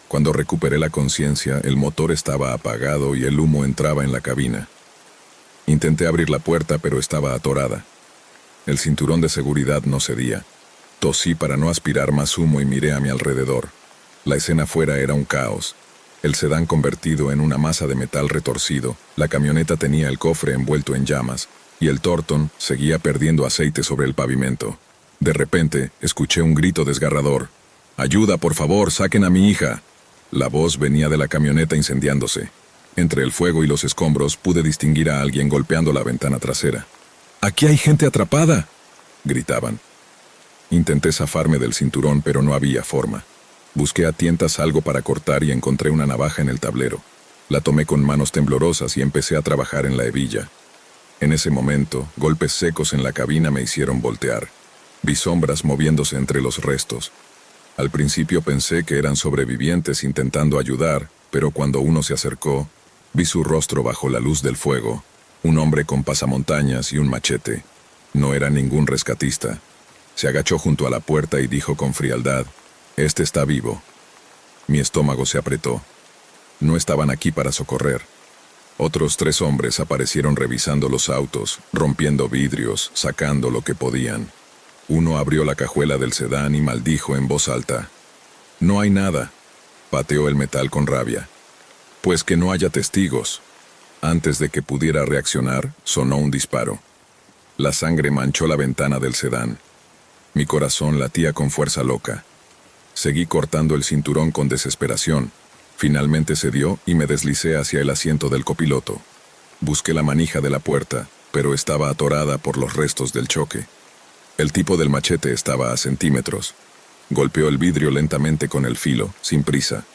Cuando recuperé la conciencia, el motor estaba apagado y el humo entraba en la cabina. Intenté abrir la puerta, pero estaba atorada. El cinturón de seguridad no cedía. Tosí para no aspirar más humo y miré a mi alrededor. La escena afuera era un caos. El sedán convertido en una masa de metal retorcido, la camioneta tenía el cofre envuelto en llamas, y el Torton seguía perdiendo aceite sobre el pavimento. De repente, escuché un grito desgarrador. «¡Ayuda, por favor! ¡Saquen a mi hija!». La voz venía de la camioneta incendiándose. Entre el fuego y los escombros pude distinguir a alguien golpeando la ventana trasera. «¡Aquí hay gente atrapada!», gritaban. Intenté zafarme del cinturón, pero no había forma. Busqué a tientas algo para cortar y encontré una navaja en el tablero. La tomé con manos temblorosas y empecé a trabajar en la hebilla. En ese momento, golpes secos en la cabina me hicieron voltear. Vi sombras moviéndose entre los restos. Al principio pensé que eran sobrevivientes intentando ayudar, pero cuando uno se acercó, vi su rostro bajo la luz del fuego. Un hombre con pasamontañas y un machete. No era ningún rescatista. Se agachó junto a la puerta y dijo con frialdad: «Este está vivo». Mi estómago se apretó. No estaban aquí para socorrer. Otros 3 hombres aparecieron revisando los autos, rompiendo vidrios, sacando lo que podían. Uno abrió la cajuela del sedán y maldijo en voz alta. «No hay nada», pateó el metal con rabia. «Pues que no haya testigos». Antes de que pudiera reaccionar, sonó un disparo. La sangre manchó la ventana del sedán. Mi corazón latía con fuerza loca. Seguí cortando el cinturón con desesperación. Finalmente cedió y me deslicé hacia el asiento del copiloto. Busqué la manija de la puerta, pero estaba atorada por los restos del choque. El tipo del machete estaba a centímetros. Golpeó el vidrio lentamente con el filo, sin prisa.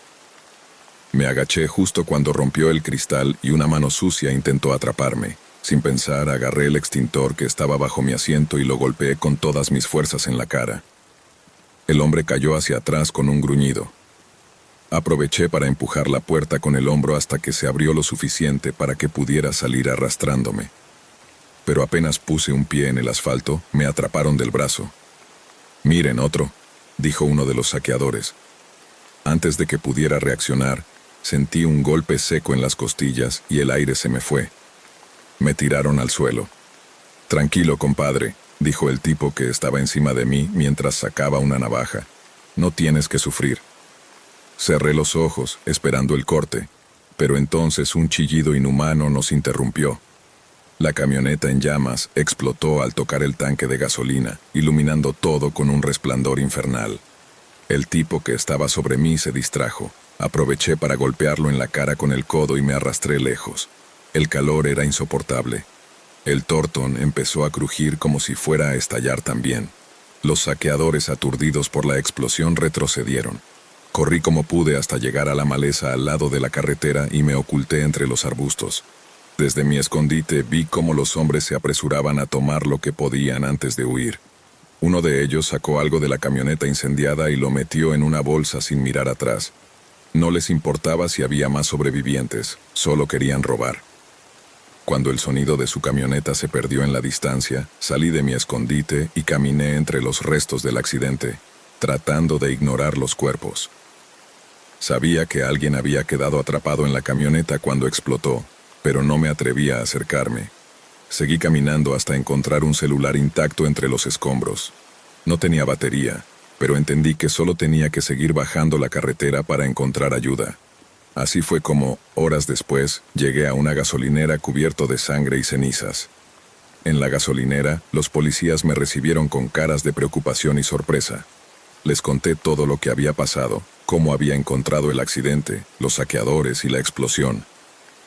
Me agaché justo cuando rompió el cristal y una mano sucia intentó atraparme. Sin pensar, agarré el extintor que estaba bajo mi asiento y lo golpeé con todas mis fuerzas en la cara. El hombre cayó hacia atrás con un gruñido. Aproveché para empujar la puerta con el hombro hasta que se abrió lo suficiente para que pudiera salir arrastrándome. Pero apenas puse un pie en el asfalto, me atraparon del brazo. «Miren, otro», dijo uno de los saqueadores. Antes de que pudiera reaccionar, sentí un golpe seco en las costillas y el aire se me fue. Me tiraron al suelo. «Tranquilo, compadre», dijo el tipo que estaba encima de mí mientras sacaba una navaja. «No tienes que sufrir». Cerré los ojos, esperando el corte, pero entonces un chillido inhumano nos interrumpió. La camioneta en llamas explotó al tocar el tanque de gasolina, iluminando todo con un resplandor infernal. El tipo que estaba sobre mí se distrajo. Aproveché para golpearlo en la cara con el codo y me arrastré lejos. El calor era insoportable. El Thornton empezó a crujir como si fuera a estallar también. Los saqueadores, aturdidos por la explosión, retrocedieron. Corrí como pude hasta llegar a la maleza al lado de la carretera y me oculté entre los arbustos. Desde mi escondite vi cómo los hombres se apresuraban a tomar lo que podían antes de huir. Uno de ellos sacó algo de la camioneta incendiada y lo metió en una bolsa sin mirar atrás. No les importaba si había más sobrevivientes, solo querían robar. Cuando el sonido de su camioneta se perdió en la distancia, salí de mi escondite y caminé entre los restos del accidente, tratando de ignorar los cuerpos. Sabía que alguien había quedado atrapado en la camioneta cuando explotó, pero no me atrevía a acercarme. Seguí caminando hasta encontrar un celular intacto entre los escombros. No tenía batería, pero entendí que solo tenía que seguir bajando la carretera para encontrar ayuda. Así fue como, horas después, llegué a una gasolinera cubierto de sangre y cenizas. En la gasolinera, los policías me recibieron con caras de preocupación y sorpresa. Les conté todo lo que había pasado, cómo había encontrado el accidente, los saqueadores y la explosión.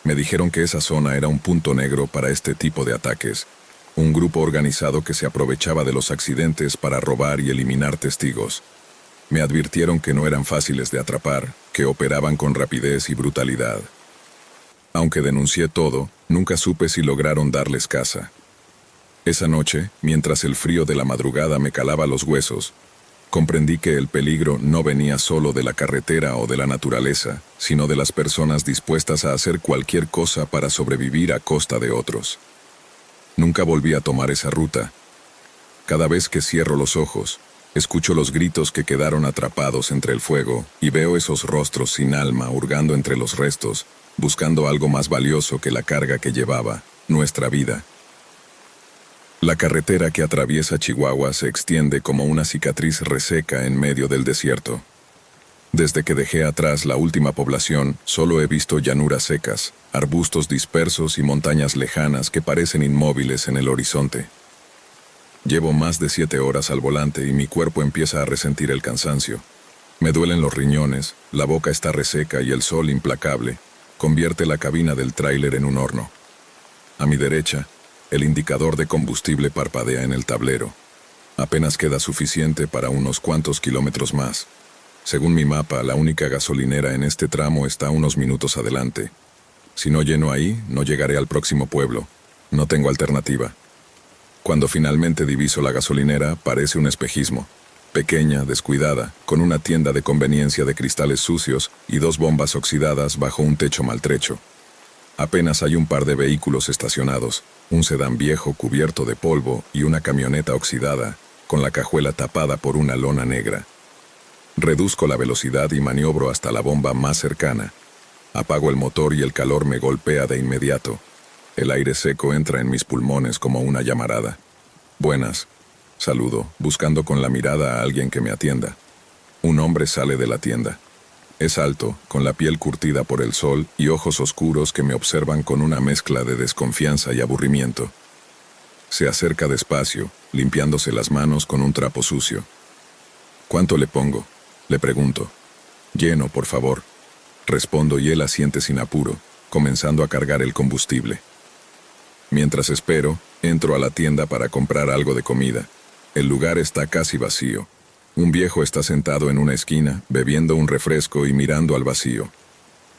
Me dijeron que esa zona era un punto negro para este tipo de ataques, un grupo organizado que se aprovechaba de los accidentes para robar y eliminar testigos. Me advirtieron que no eran fáciles de atrapar, que operaban con rapidez y brutalidad. Aunque denuncié todo, nunca supe si lograron darles caza. Esa noche, mientras el frío de la madrugada me calaba los huesos, comprendí que el peligro no venía solo de la carretera o de la naturaleza, sino de las personas dispuestas a hacer cualquier cosa para sobrevivir a costa de otros. Nunca volví a tomar esa ruta. Cada vez que cierro los ojos, escucho los gritos que quedaron atrapados entre el fuego y veo esos rostros sin alma hurgando entre los restos, buscando algo más valioso que la carga que llevaba, nuestra vida. La carretera que atraviesa Chihuahua se extiende como una cicatriz reseca en medio del desierto. Desde que dejé atrás la última población, solo he visto llanuras secas, arbustos dispersos y montañas lejanas que parecen inmóviles en el horizonte. Llevo más de 7 horas al volante y mi cuerpo empieza a resentir el cansancio. Me duelen los riñones, la boca está reseca y el sol implacable convierte la cabina del tráiler en un horno. A mi derecha, el indicador de combustible parpadea en el tablero. Apenas queda suficiente para unos cuantos kilómetros más. Según mi mapa, la única gasolinera en este tramo está unos minutos adelante. Si no lleno ahí, no llegaré al próximo pueblo. No tengo alternativa. Cuando finalmente diviso la gasolinera, parece un espejismo. Pequeña, descuidada, con una tienda de conveniencia de cristales sucios y 2 bombas oxidadas bajo un techo maltrecho. Apenas hay un par de vehículos estacionados, un sedán viejo cubierto de polvo y una camioneta oxidada, con la cajuela tapada por una lona negra. Reduzco la velocidad y maniobro hasta la bomba más cercana. Apago el motor y el calor me golpea de inmediato. El aire seco entra en mis pulmones como una llamarada. «Buenas», saludo, buscando con la mirada a alguien que me atienda. Un hombre sale de la tienda. Es alto, con la piel curtida por el sol y ojos oscuros que me observan con una mezcla de desconfianza y aburrimiento. Se acerca despacio, limpiándose las manos con un trapo sucio. ¿Cuánto le pongo?, le pregunto. Lleno, por favor. Respondo y él asiente sin apuro, comenzando a cargar el combustible. Mientras espero, entro a la tienda para comprar algo de comida. El lugar está casi vacío. Un viejo está sentado en una esquina, bebiendo un refresco y mirando al vacío.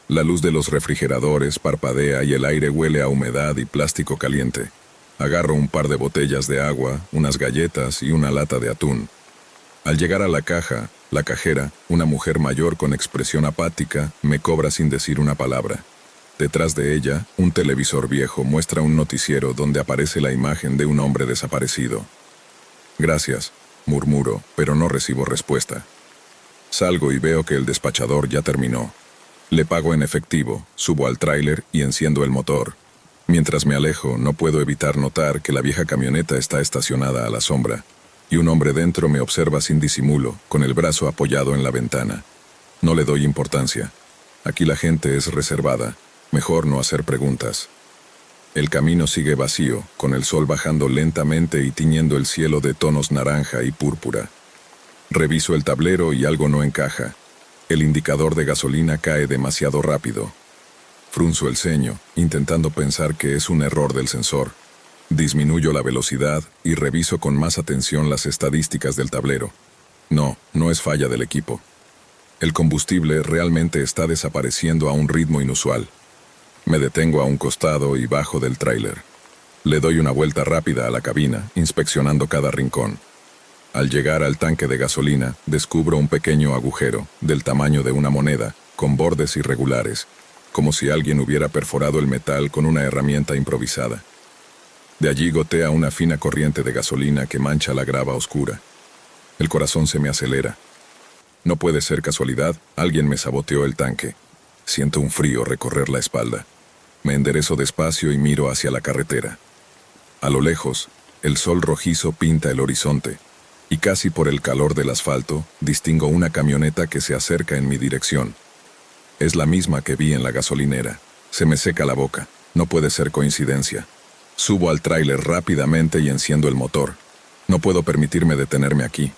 La luz de los refrigeradores parpadea y el aire huele a humedad y plástico caliente. Agarro un par de botellas de agua, unas galletas y una lata de atún. Al llegar a la caja, la cajera, una mujer mayor con expresión apática, me cobra sin decir una palabra. Detrás de ella, un televisor viejo muestra un noticiero donde aparece la imagen de un hombre desaparecido. Gracias, murmuro, pero no recibo respuesta. Salgo y veo que el despachador ya terminó. Le pago en efectivo, subo al tráiler y enciendo el motor. Mientras me alejo, no puedo evitar notar que la vieja camioneta está estacionada a la sombra, y un hombre dentro me observa sin disimulo, con el brazo apoyado en la ventana. No le doy importancia. Aquí la gente es reservada. Mejor no hacer preguntas. El camino sigue vacío, con el sol bajando lentamente y tiñendo el cielo de tonos naranja y púrpura. Reviso el tablero y algo no encaja. El indicador de gasolina cae demasiado rápido. Frunzo el ceño, intentando pensar que es un error del sensor. Disminuyo la velocidad y reviso con más atención las estadísticas del tablero. No es falla del equipo. El combustible realmente está desapareciendo a un ritmo inusual. Me detengo a un costado y bajo del tráiler. Le doy una vuelta rápida a la cabina, inspeccionando cada rincón. Al llegar al tanque de gasolina, descubro un pequeño agujero, del tamaño de una moneda, con bordes irregulares, como si alguien hubiera perforado el metal con una herramienta improvisada. De allí gotea una fina corriente de gasolina que mancha la grava oscura. El corazón se me acelera. No puede ser casualidad, alguien me saboteó el tanque. Siento un frío recorrer la espalda. Me enderezo despacio y miro hacia la carretera. A lo lejos, el sol rojizo pinta el horizonte, y casi por el calor del asfalto, distingo una camioneta que se acerca en mi dirección. Es la misma que vi en la gasolinera. Se me seca la boca. No puede ser coincidencia. Subo al tráiler rápidamente y enciendo el motor. No puedo permitirme detenerme aquí.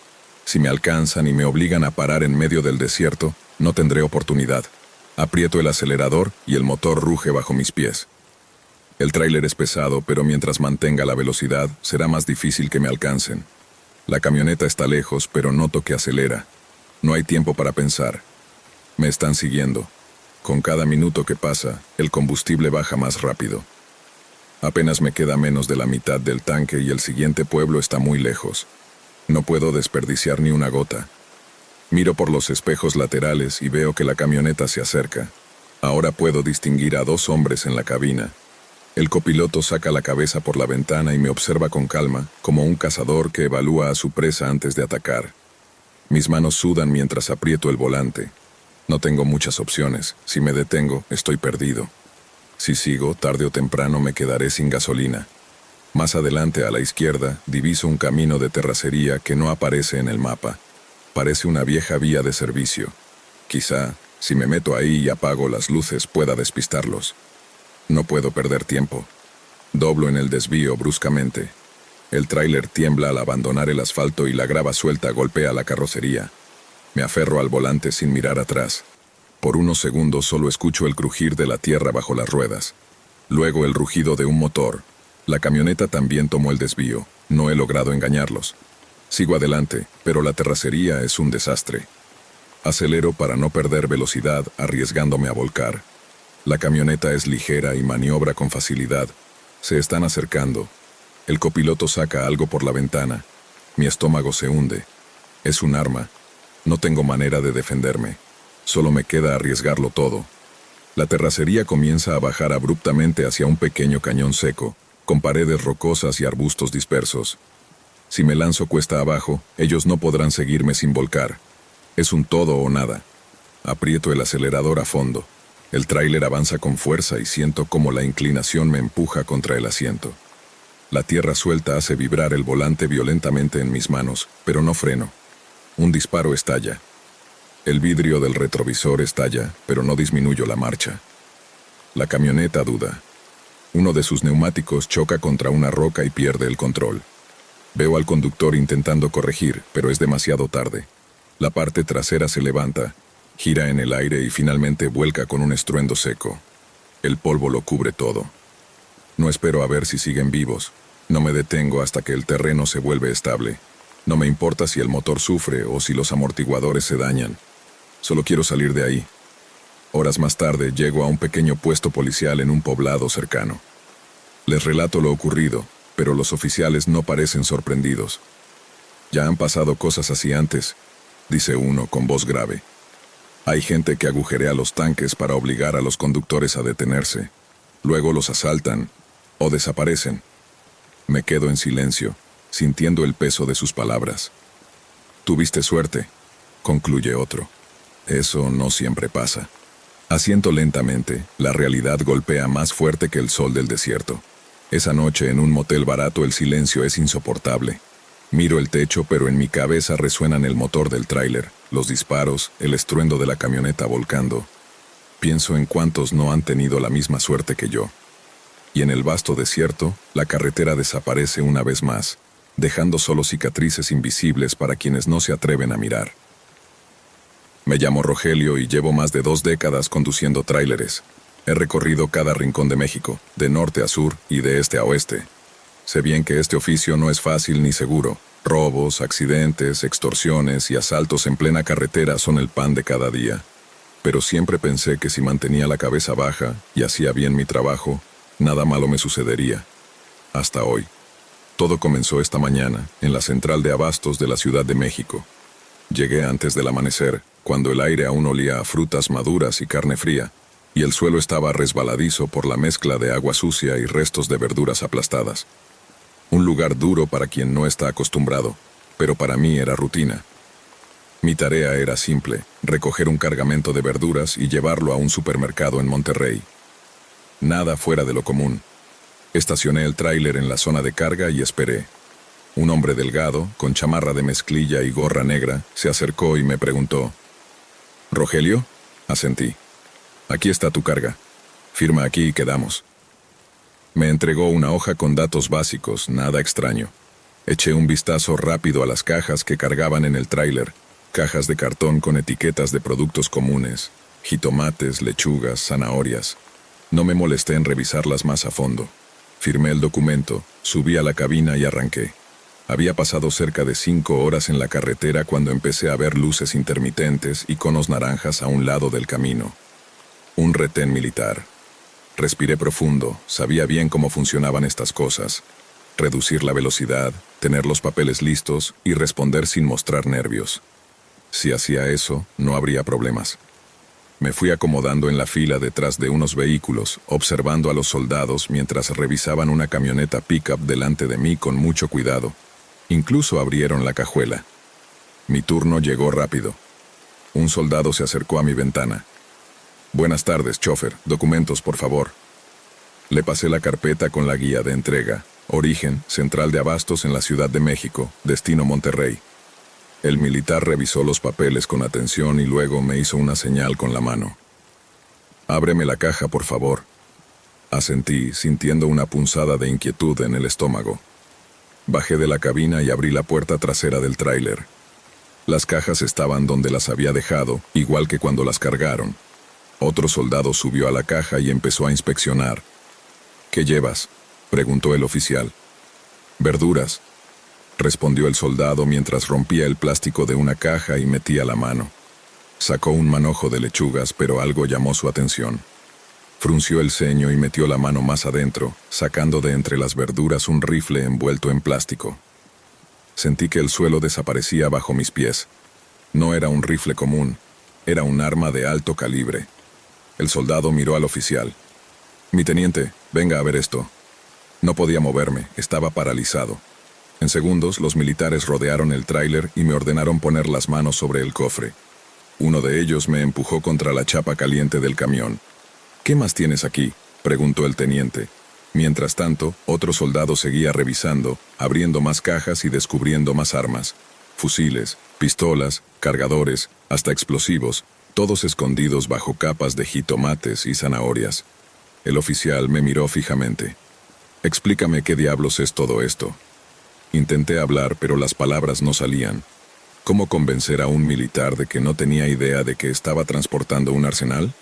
Si me alcanzan y me obligan a parar en medio del desierto, no tendré oportunidad. Aprieto el acelerador y el motor ruge bajo mis pies. El tráiler es pesado, pero mientras mantenga la velocidad, será más difícil que me alcancen. La camioneta está lejos, pero noto que acelera. No hay tiempo para pensar. Me están siguiendo. Con cada minuto que pasa, el combustible baja más rápido. Apenas me queda menos de la mitad del tanque y el siguiente pueblo está muy lejos. No puedo desperdiciar ni una gota. Miro por los espejos laterales y veo que la camioneta se acerca. Ahora puedo distinguir a 2 hombres en la cabina. El copiloto saca la cabeza por la ventana y me observa con calma, como un cazador que evalúa a su presa antes de atacar. Mis manos sudan mientras aprieto el volante. No tengo muchas opciones. Si me detengo, estoy perdido. Si sigo, tarde o temprano me quedaré sin gasolina. Más adelante, a la izquierda, diviso un camino de terracería que no aparece en el mapa. Parece una vieja vía de servicio. Quizá, si me meto ahí y apago las luces, pueda despistarlos. No puedo perder tiempo. Doblo en el desvío bruscamente. El tráiler tiembla al abandonar el asfalto y la grava suelta golpea la carrocería. Me aferro al volante sin mirar atrás. Por unos segundos solo escucho el crujir de la tierra bajo las ruedas. Luego el rugido de un motor. La camioneta también tomó el desvío. No he logrado engañarlos. Sigo adelante, pero la terracería es un desastre. Acelero para no perder velocidad, arriesgándome a volcar. La camioneta es ligera y maniobra con facilidad. Se están acercando. El copiloto saca algo por la ventana. Mi estómago se hunde. Es un arma. No tengo manera de defenderme. Solo me queda arriesgarlo todo. La terracería comienza a bajar abruptamente hacia un pequeño cañón seco, con paredes rocosas y arbustos dispersos. Si me lanzo cuesta abajo, ellos no podrán seguirme sin volcar. Es un todo o nada. Aprieto el acelerador a fondo. El tráiler avanza con fuerza y siento cómo la inclinación me empuja contra el asiento. La tierra suelta hace vibrar el volante violentamente en mis manos, pero no freno. Un disparo estalla. El vidrio del retrovisor estalla, pero no disminuyo la marcha. La camioneta duda. Uno de sus neumáticos choca contra una roca y pierde el control. Veo al conductor intentando corregir, pero es demasiado tarde. La parte trasera se levanta, gira en el aire y finalmente vuelca con un estruendo seco. El polvo lo cubre todo. No espero a ver si siguen vivos. No me detengo hasta que el terreno se vuelve estable. No me importa si el motor sufre o si los amortiguadores se dañan. Solo quiero salir de ahí. Horas más tarde llego a un pequeño puesto policial en un poblado cercano. Les relato lo ocurrido, pero los oficiales no parecen sorprendidos. Ya han pasado cosas así antes, dice uno con voz grave. Hay gente que agujerea los tanques para obligar a los conductores a detenerse. Luego los asaltan o desaparecen. Me quedo en silencio, sintiendo el peso de sus palabras. Tuviste suerte, concluye otro. Eso no siempre pasa. Asiento lentamente, la realidad golpea más fuerte que el sol del desierto. Esa noche en un motel barato el silencio es insoportable. Miro el techo, pero en mi cabeza resuenan el motor del tráiler, los disparos, el estruendo de la camioneta volcando. Pienso en cuántos no han tenido la misma suerte que yo. Y en el vasto desierto, la carretera desaparece una vez más, dejando solo cicatrices invisibles para quienes no se atreven a mirar. Me llamo Rogelio y llevo más de 2 décadas conduciendo tráileres. He recorrido cada rincón de México, de norte a sur y de este a oeste. Sé bien que este oficio no es fácil ni seguro. Robos, accidentes, extorsiones y asaltos en plena carretera son el pan de cada día. Pero siempre pensé que si mantenía la cabeza baja y hacía bien mi trabajo, nada malo me sucedería. Hasta hoy. Todo comenzó esta mañana, en la central de abastos de la Ciudad de México. Llegué antes del amanecer, cuando el aire aún olía a frutas maduras y carne fría, y el suelo estaba resbaladizo por la mezcla de agua sucia y restos de verduras aplastadas. Un lugar duro para quien no está acostumbrado, pero para mí era rutina. Mi tarea era simple, recoger un cargamento de verduras y llevarlo a un supermercado en Monterrey. Nada fuera de lo común. Estacioné el tráiler en la zona de carga y esperé. Un hombre delgado, con chamarra de mezclilla y gorra negra, se acercó y me preguntó: «¿Rogelio?», asentí. «Aquí está tu carga. Firma aquí y quedamos». Me entregó una hoja con datos básicos, nada extraño. Eché un vistazo rápido a las cajas que cargaban en el tráiler, cajas de cartón con etiquetas de productos comunes, jitomates, lechugas, zanahorias. No me molesté en revisarlas más a fondo. Firmé el documento, subí a la cabina y arranqué. Había pasado cerca de 5 horas en la carretera cuando empecé a ver luces intermitentes y conos naranjas a un lado del camino. Un retén militar. Respiré profundo, sabía bien cómo funcionaban estas cosas. Reducir la velocidad, tener los papeles listos y responder sin mostrar nervios. Si hacía eso, no habría problemas. Me fui acomodando en la fila detrás de unos vehículos, observando a los soldados mientras revisaban una camioneta pick-up delante de mí con mucho cuidado. Incluso abrieron la cajuela. Mi turno llegó rápido. Un soldado se acercó a mi ventana. «Buenas tardes, chofer. Documentos, por favor». Le pasé la carpeta con la guía de entrega. Origen, central de abastos en la Ciudad de México, destino Monterrey. El militar revisó los papeles con atención y luego me hizo una señal con la mano. «Ábreme la caja, por favor». Asentí, sintiendo una punzada de inquietud en el estómago. Bajé de la cabina y abrí la puerta trasera del tráiler. Las cajas estaban donde las había dejado, igual que cuando las cargaron. Otro soldado subió a la caja y empezó a inspeccionar. «¿Qué llevas?», preguntó el oficial. «Verduras», respondió el soldado mientras rompía el plástico de una caja y metía la mano. Sacó un manojo de lechugas, pero algo llamó su atención. Frunció el ceño y metió la mano más adentro, sacando de entre las verduras un rifle envuelto en plástico. Sentí que el suelo desaparecía bajo mis pies. No era un rifle común, era un arma de alto calibre. El soldado miró al oficial. «Mi teniente, venga a ver esto». No podía moverme, estaba paralizado. En segundos, los militares rodearon el tráiler y me ordenaron poner las manos sobre el cofre. Uno de ellos me empujó contra la chapa caliente del camión. «¿Qué más tienes aquí?», preguntó el teniente. Mientras tanto, otro soldado seguía revisando, abriendo más cajas y descubriendo más armas. fusiles, pistolas, cargadores, hasta explosivos, todos escondidos bajo capas de jitomates y zanahorias. El oficial me miró fijamente. «Explícame qué diablos es todo esto». Intenté hablar, pero las palabras no salían. ¿Cómo convencer a un militar de que no tenía idea de que estaba transportando un arsenal?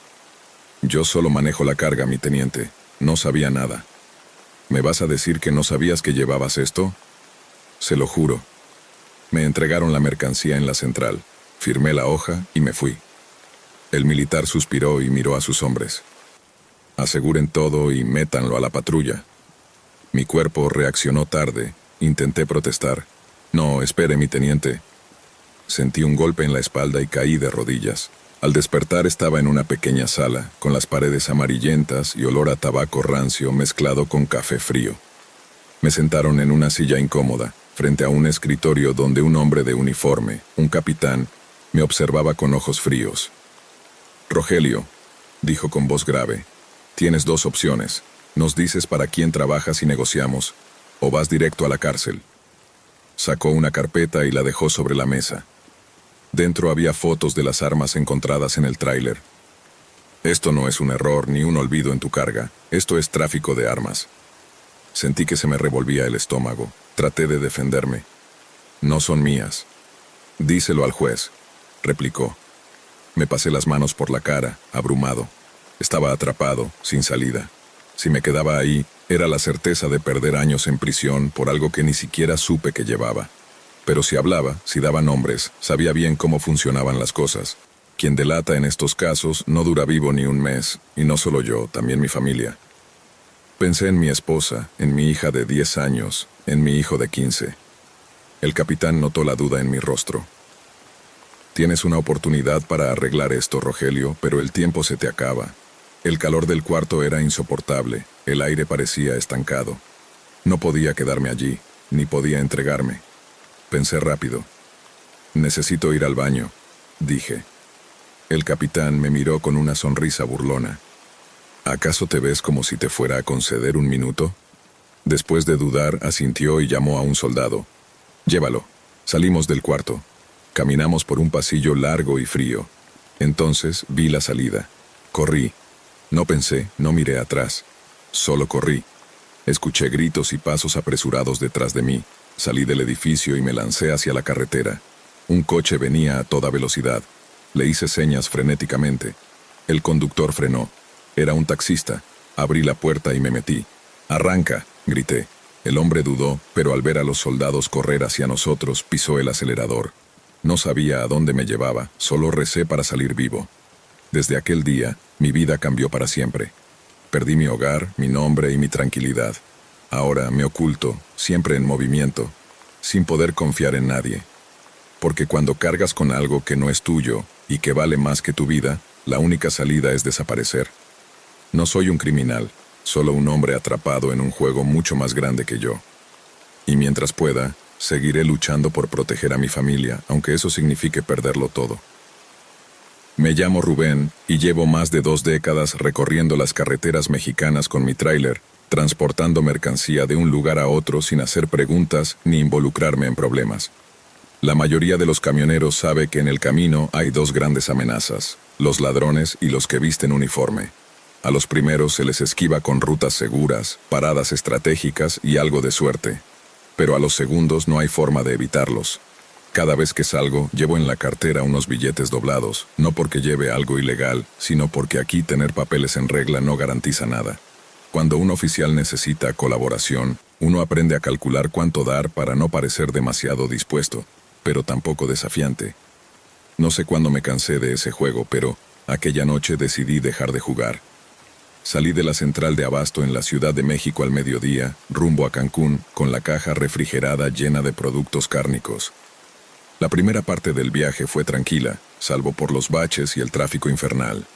Yo solo manejo la carga, mi teniente. No sabía nada. ¿Me vas a decir que no sabías que llevabas esto? Se lo juro. Me entregaron la mercancía en la central. Firmé la hoja y me fui. El militar suspiró y miró a sus hombres. Aseguren todo y métanlo a la patrulla. Mi cuerpo reaccionó tarde. Intenté protestar. No, espere, mi teniente. Sentí un golpe en la espalda y caí de rodillas. Al despertar estaba en una pequeña sala, con las paredes amarillentas y olor a tabaco rancio mezclado con café frío. Me sentaron en una silla incómoda, frente a un escritorio donde un hombre de uniforme, un capitán, me observaba con ojos fríos. «Rogelio», dijo con voz grave, «tienes dos opciones. Nos dices para quién trabajas y negociamos, o vas directo a la cárcel». Sacó una carpeta y la dejó sobre la mesa. Dentro había fotos de las armas encontradas en el tráiler. «Esto no es un error ni un olvido en tu carga. Esto es tráfico de armas». Sentí que se me revolvía el estómago. Traté de defenderme. «No son mías». «Díselo al juez», replicó. Me pasé las manos por la cara, abrumado. Estaba atrapado, sin salida. Si me quedaba ahí, era la certeza de perder años en prisión por algo que ni siquiera supe que llevaba. Pero si hablaba, si daba nombres, sabía bien cómo funcionaban las cosas. Quien delata en estos casos no dura vivo ni un mes, y no solo yo, también mi familia. Pensé en mi esposa, en mi hija de 10 años, en mi hijo de 15. El capitán notó la duda en mi rostro. «Tienes una oportunidad para arreglar esto, Rogelio, pero el tiempo se te acaba». El calor del cuarto era insoportable, el aire parecía estancado. No podía quedarme allí, ni podía entregarme. Pensé rápido. «Necesito ir al baño», dije. El capitán me miró con una sonrisa burlona. «¿Acaso te ves como si te fuera a conceder un minuto?» Después de dudar, asintió y llamó a un soldado. «Llévalo». Salimos del cuarto. Caminamos por un pasillo largo y frío. Entonces vi la salida. Corrí. No pensé, no miré atrás. Solo corrí. Escuché gritos y pasos apresurados detrás de mí. Salí del edificio y me lancé hacia la carretera. Un coche venía a toda velocidad. Le hice señas frenéticamente. El conductor frenó. Era un taxista. Abrí la puerta y me metí. «¡Arranca!», grité. El hombre dudó, pero al ver a los soldados correr hacia nosotros, pisó el acelerador. No sabía a dónde me llevaba, solo recé para salir vivo. Desde aquel día, mi vida cambió para siempre. Perdí mi hogar, mi nombre y mi tranquilidad. Ahora me oculto, siempre en movimiento, sin poder confiar en nadie. Porque cuando cargas con algo que no es tuyo y que vale más que tu vida, la única salida es desaparecer. No soy un criminal, solo un hombre atrapado en un juego mucho más grande que yo. Y mientras pueda, seguiré luchando por proteger a mi familia, aunque eso signifique perderlo todo. Me llamo Rubén y llevo más de 2 décadas recorriendo las carreteras mexicanas con mi tráiler, transportando mercancía de un lugar a otro sin hacer preguntas ni involucrarme en problemas. La mayoría de los camioneros sabe que en el camino hay 2 grandes amenazas, los ladrones y los que visten uniforme. A los primeros se les esquiva con rutas seguras, paradas estratégicas y algo de suerte. Pero a los segundos no hay forma de evitarlos. Cada vez que salgo, llevo en la cartera unos billetes doblados, no porque lleve algo ilegal, sino porque aquí tener papeles en regla no garantiza nada. Cuando un oficial necesita colaboración, uno aprende a calcular cuánto dar para no parecer demasiado dispuesto, pero tampoco desafiante. No sé cuándo me cansé de ese juego, pero aquella noche decidí dejar de jugar. Salí de la central de abasto en la Ciudad de México al mediodía, rumbo a Cancún, con la caja refrigerada llena de productos cárnicos. La primera parte del viaje fue tranquila, salvo por los baches y el tráfico infernal.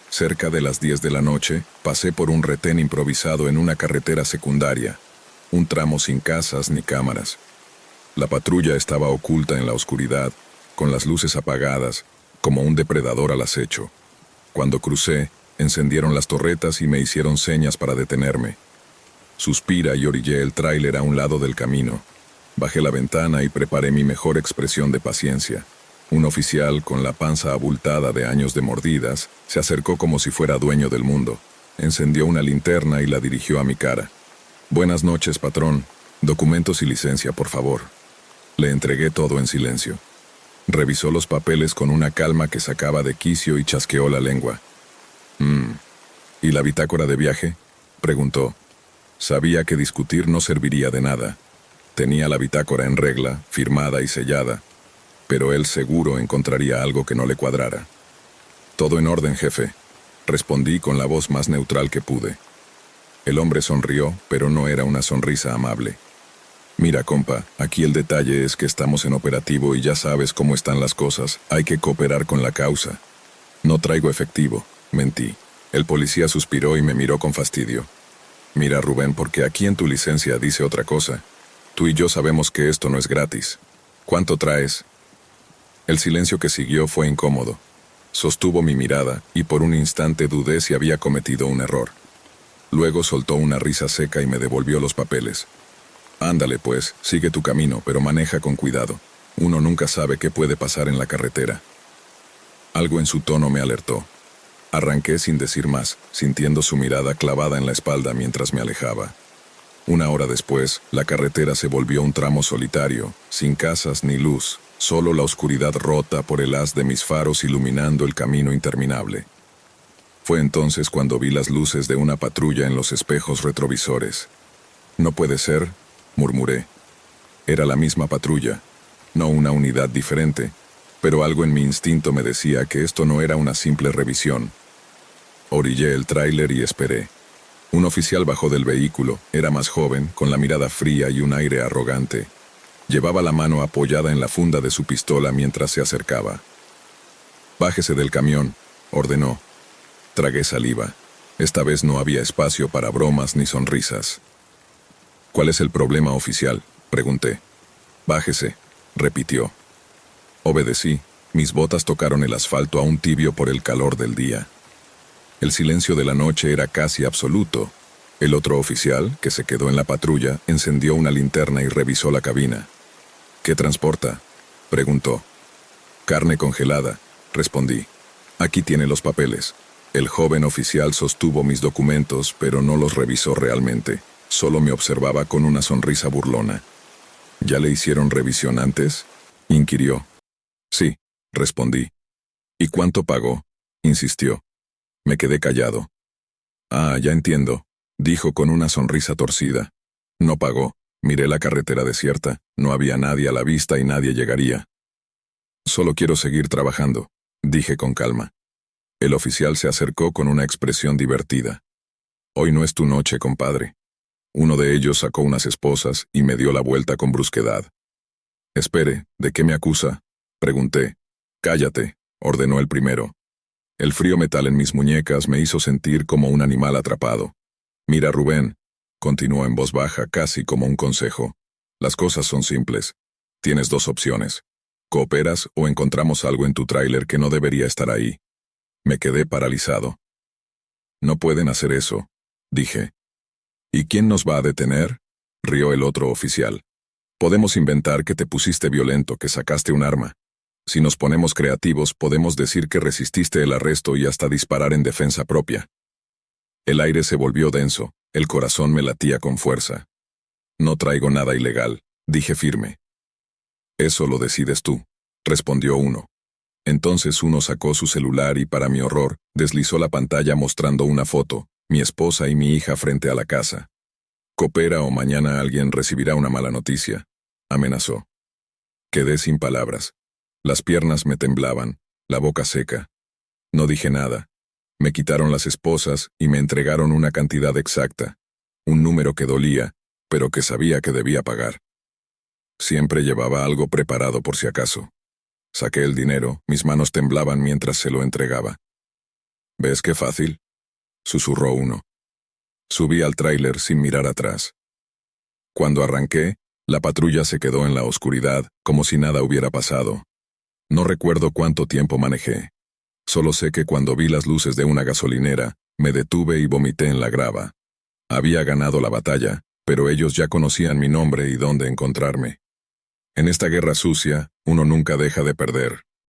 Cerca de las 10 de la noche, pasé por un retén improvisado en una carretera secundaria, un tramo sin casas ni cámaras. La patrulla estaba oculta en la oscuridad, con las luces apagadas, como un depredador al acecho. Cuando crucé, encendieron las torretas y me hicieron señas para detenerme. Suspira y orillé el tráiler a un lado del camino. Bajé la ventana y preparé mi mejor expresión de paciencia. Un oficial, con la panza abultada de años de mordidas, se acercó como si fuera dueño del mundo. Encendió una linterna y la dirigió a mi cara. «Buenas noches, patrón. Documentos y licencia, por favor». Le entregué todo en silencio. Revisó los papeles con una calma que sacaba de quicio y chasqueó la lengua. ¿Y la bitácora de viaje?», preguntó. Sabía que discutir no serviría de nada. Tenía la bitácora en regla, firmada y sellada, pero él seguro encontraría algo que no le cuadrara. «Todo en orden, jefe», respondí con la voz más neutral que pude. El hombre sonrió, pero no era una sonrisa amable. «Mira, compa, aquí el detalle es que estamos en operativo y ya sabes cómo están las cosas. Hay que cooperar con la causa». «No traigo efectivo», mentí. El policía suspiró y me miró con fastidio. «Mira, Rubén, porque aquí en tu licencia dice otra cosa. Tú y yo sabemos que esto no es gratis. ¿Cuánto traes?» El silencio que siguió fue incómodo. Sostuvo mi mirada y por un instante dudé si había cometido un error. Luego soltó una risa seca y me devolvió los papeles. «Ándale, pues, sigue tu camino, pero maneja con cuidado. Uno nunca sabe qué puede pasar en la carretera». Algo en su tono me alertó. Arranqué sin decir más, sintiendo su mirada clavada en la espalda mientras me alejaba. Una hora después, la carretera se volvió un tramo solitario, sin casas ni luz, solo la oscuridad rota por el haz de mis faros iluminando el camino interminable. Fue entonces cuando vi las luces de una patrulla en los espejos retrovisores. «No puede ser», murmuré. Era la misma patrulla, no una unidad diferente, pero algo en mi instinto me decía que esto no era una simple revisión. Orillé el tráiler y esperé. Un oficial bajó del vehículo, era más joven, con la mirada fría y un aire arrogante. Llevaba la mano apoyada en la funda de su pistola mientras se acercaba. «Bájese del camión», ordenó. Tragué saliva. Esta vez no había espacio para bromas ni sonrisas. «¿Cuál es el problema, oficial?», pregunté. «Bájese», repitió. Obedecí. Mis botas tocaron el asfalto aún tibio por el calor del día. El silencio de la noche era casi absoluto. El otro oficial, que se quedó en la patrulla, encendió una linterna y revisó la cabina. «¿Qué transporta?», preguntó. «Carne congelada», respondí. «Aquí tiene los papeles». El joven oficial sostuvo mis documentos, pero no los revisó realmente. Solo me observaba con una sonrisa burlona. «¿Ya le hicieron revisión antes?», inquirió. «Sí», respondí. «¿Y cuánto pagó?», insistió. Me quedé callado. «Ah, ya entiendo», dijo con una sonrisa torcida. «No pagó. Miré la carretera desierta. No había nadie a la vista y nadie llegaría». «Solo quiero seguir trabajando», dije con calma. El oficial se acercó con una expresión divertida. «Hoy no es tu noche, compadre». Uno de ellos sacó unas esposas y me dio la vuelta con brusquedad. «Espere, ¿de qué me acusa?», pregunté. «Cállate», ordenó el primero. El frío metal en mis muñecas me hizo sentir como un animal atrapado. «Mira, Rubén», continuó en voz baja, casi como un consejo. «Las cosas son simples. Tienes dos opciones. Cooperas o encontramos algo en tu tráiler que no debería estar ahí». Me quedé paralizado. «No pueden hacer eso», dije. «¿Y quién nos va a detener?», rió el otro oficial. «Podemos inventar que te pusiste violento, que sacaste un arma. Si nos ponemos creativos, podemos decir que resististe el arresto y hasta disparar en defensa propia». El aire se volvió denso, el corazón me latía con fuerza. «No traigo nada ilegal», dije firme. «Eso lo decides tú», respondió uno. Entonces uno sacó su celular y, para mi horror, deslizó la pantalla mostrando una foto, mi esposa y mi hija frente a la casa. «Coopera o mañana alguien recibirá una mala noticia», amenazó. Quedé sin palabras. Las piernas me temblaban, la boca seca. No dije nada. Me quitaron las esposas y me entregaron una cantidad exacta, un número que dolía, pero que sabía que debía pagar. Siempre llevaba algo preparado por si acaso. Saqué el dinero, mis manos temblaban mientras se lo entregaba. «¿Ves qué fácil?», susurró uno. Subí al tráiler sin mirar atrás. Cuando arranqué, la patrulla se quedó en la oscuridad, como si nada hubiera pasado. No recuerdo cuánto tiempo manejé. Solo sé que cuando vi las luces de una gasolinera, me detuve y vomité en la grava. Había ganado la batalla, pero ellos ya conocían mi nombre y dónde encontrarme. En esta guerra sucia, uno nunca deja de perder.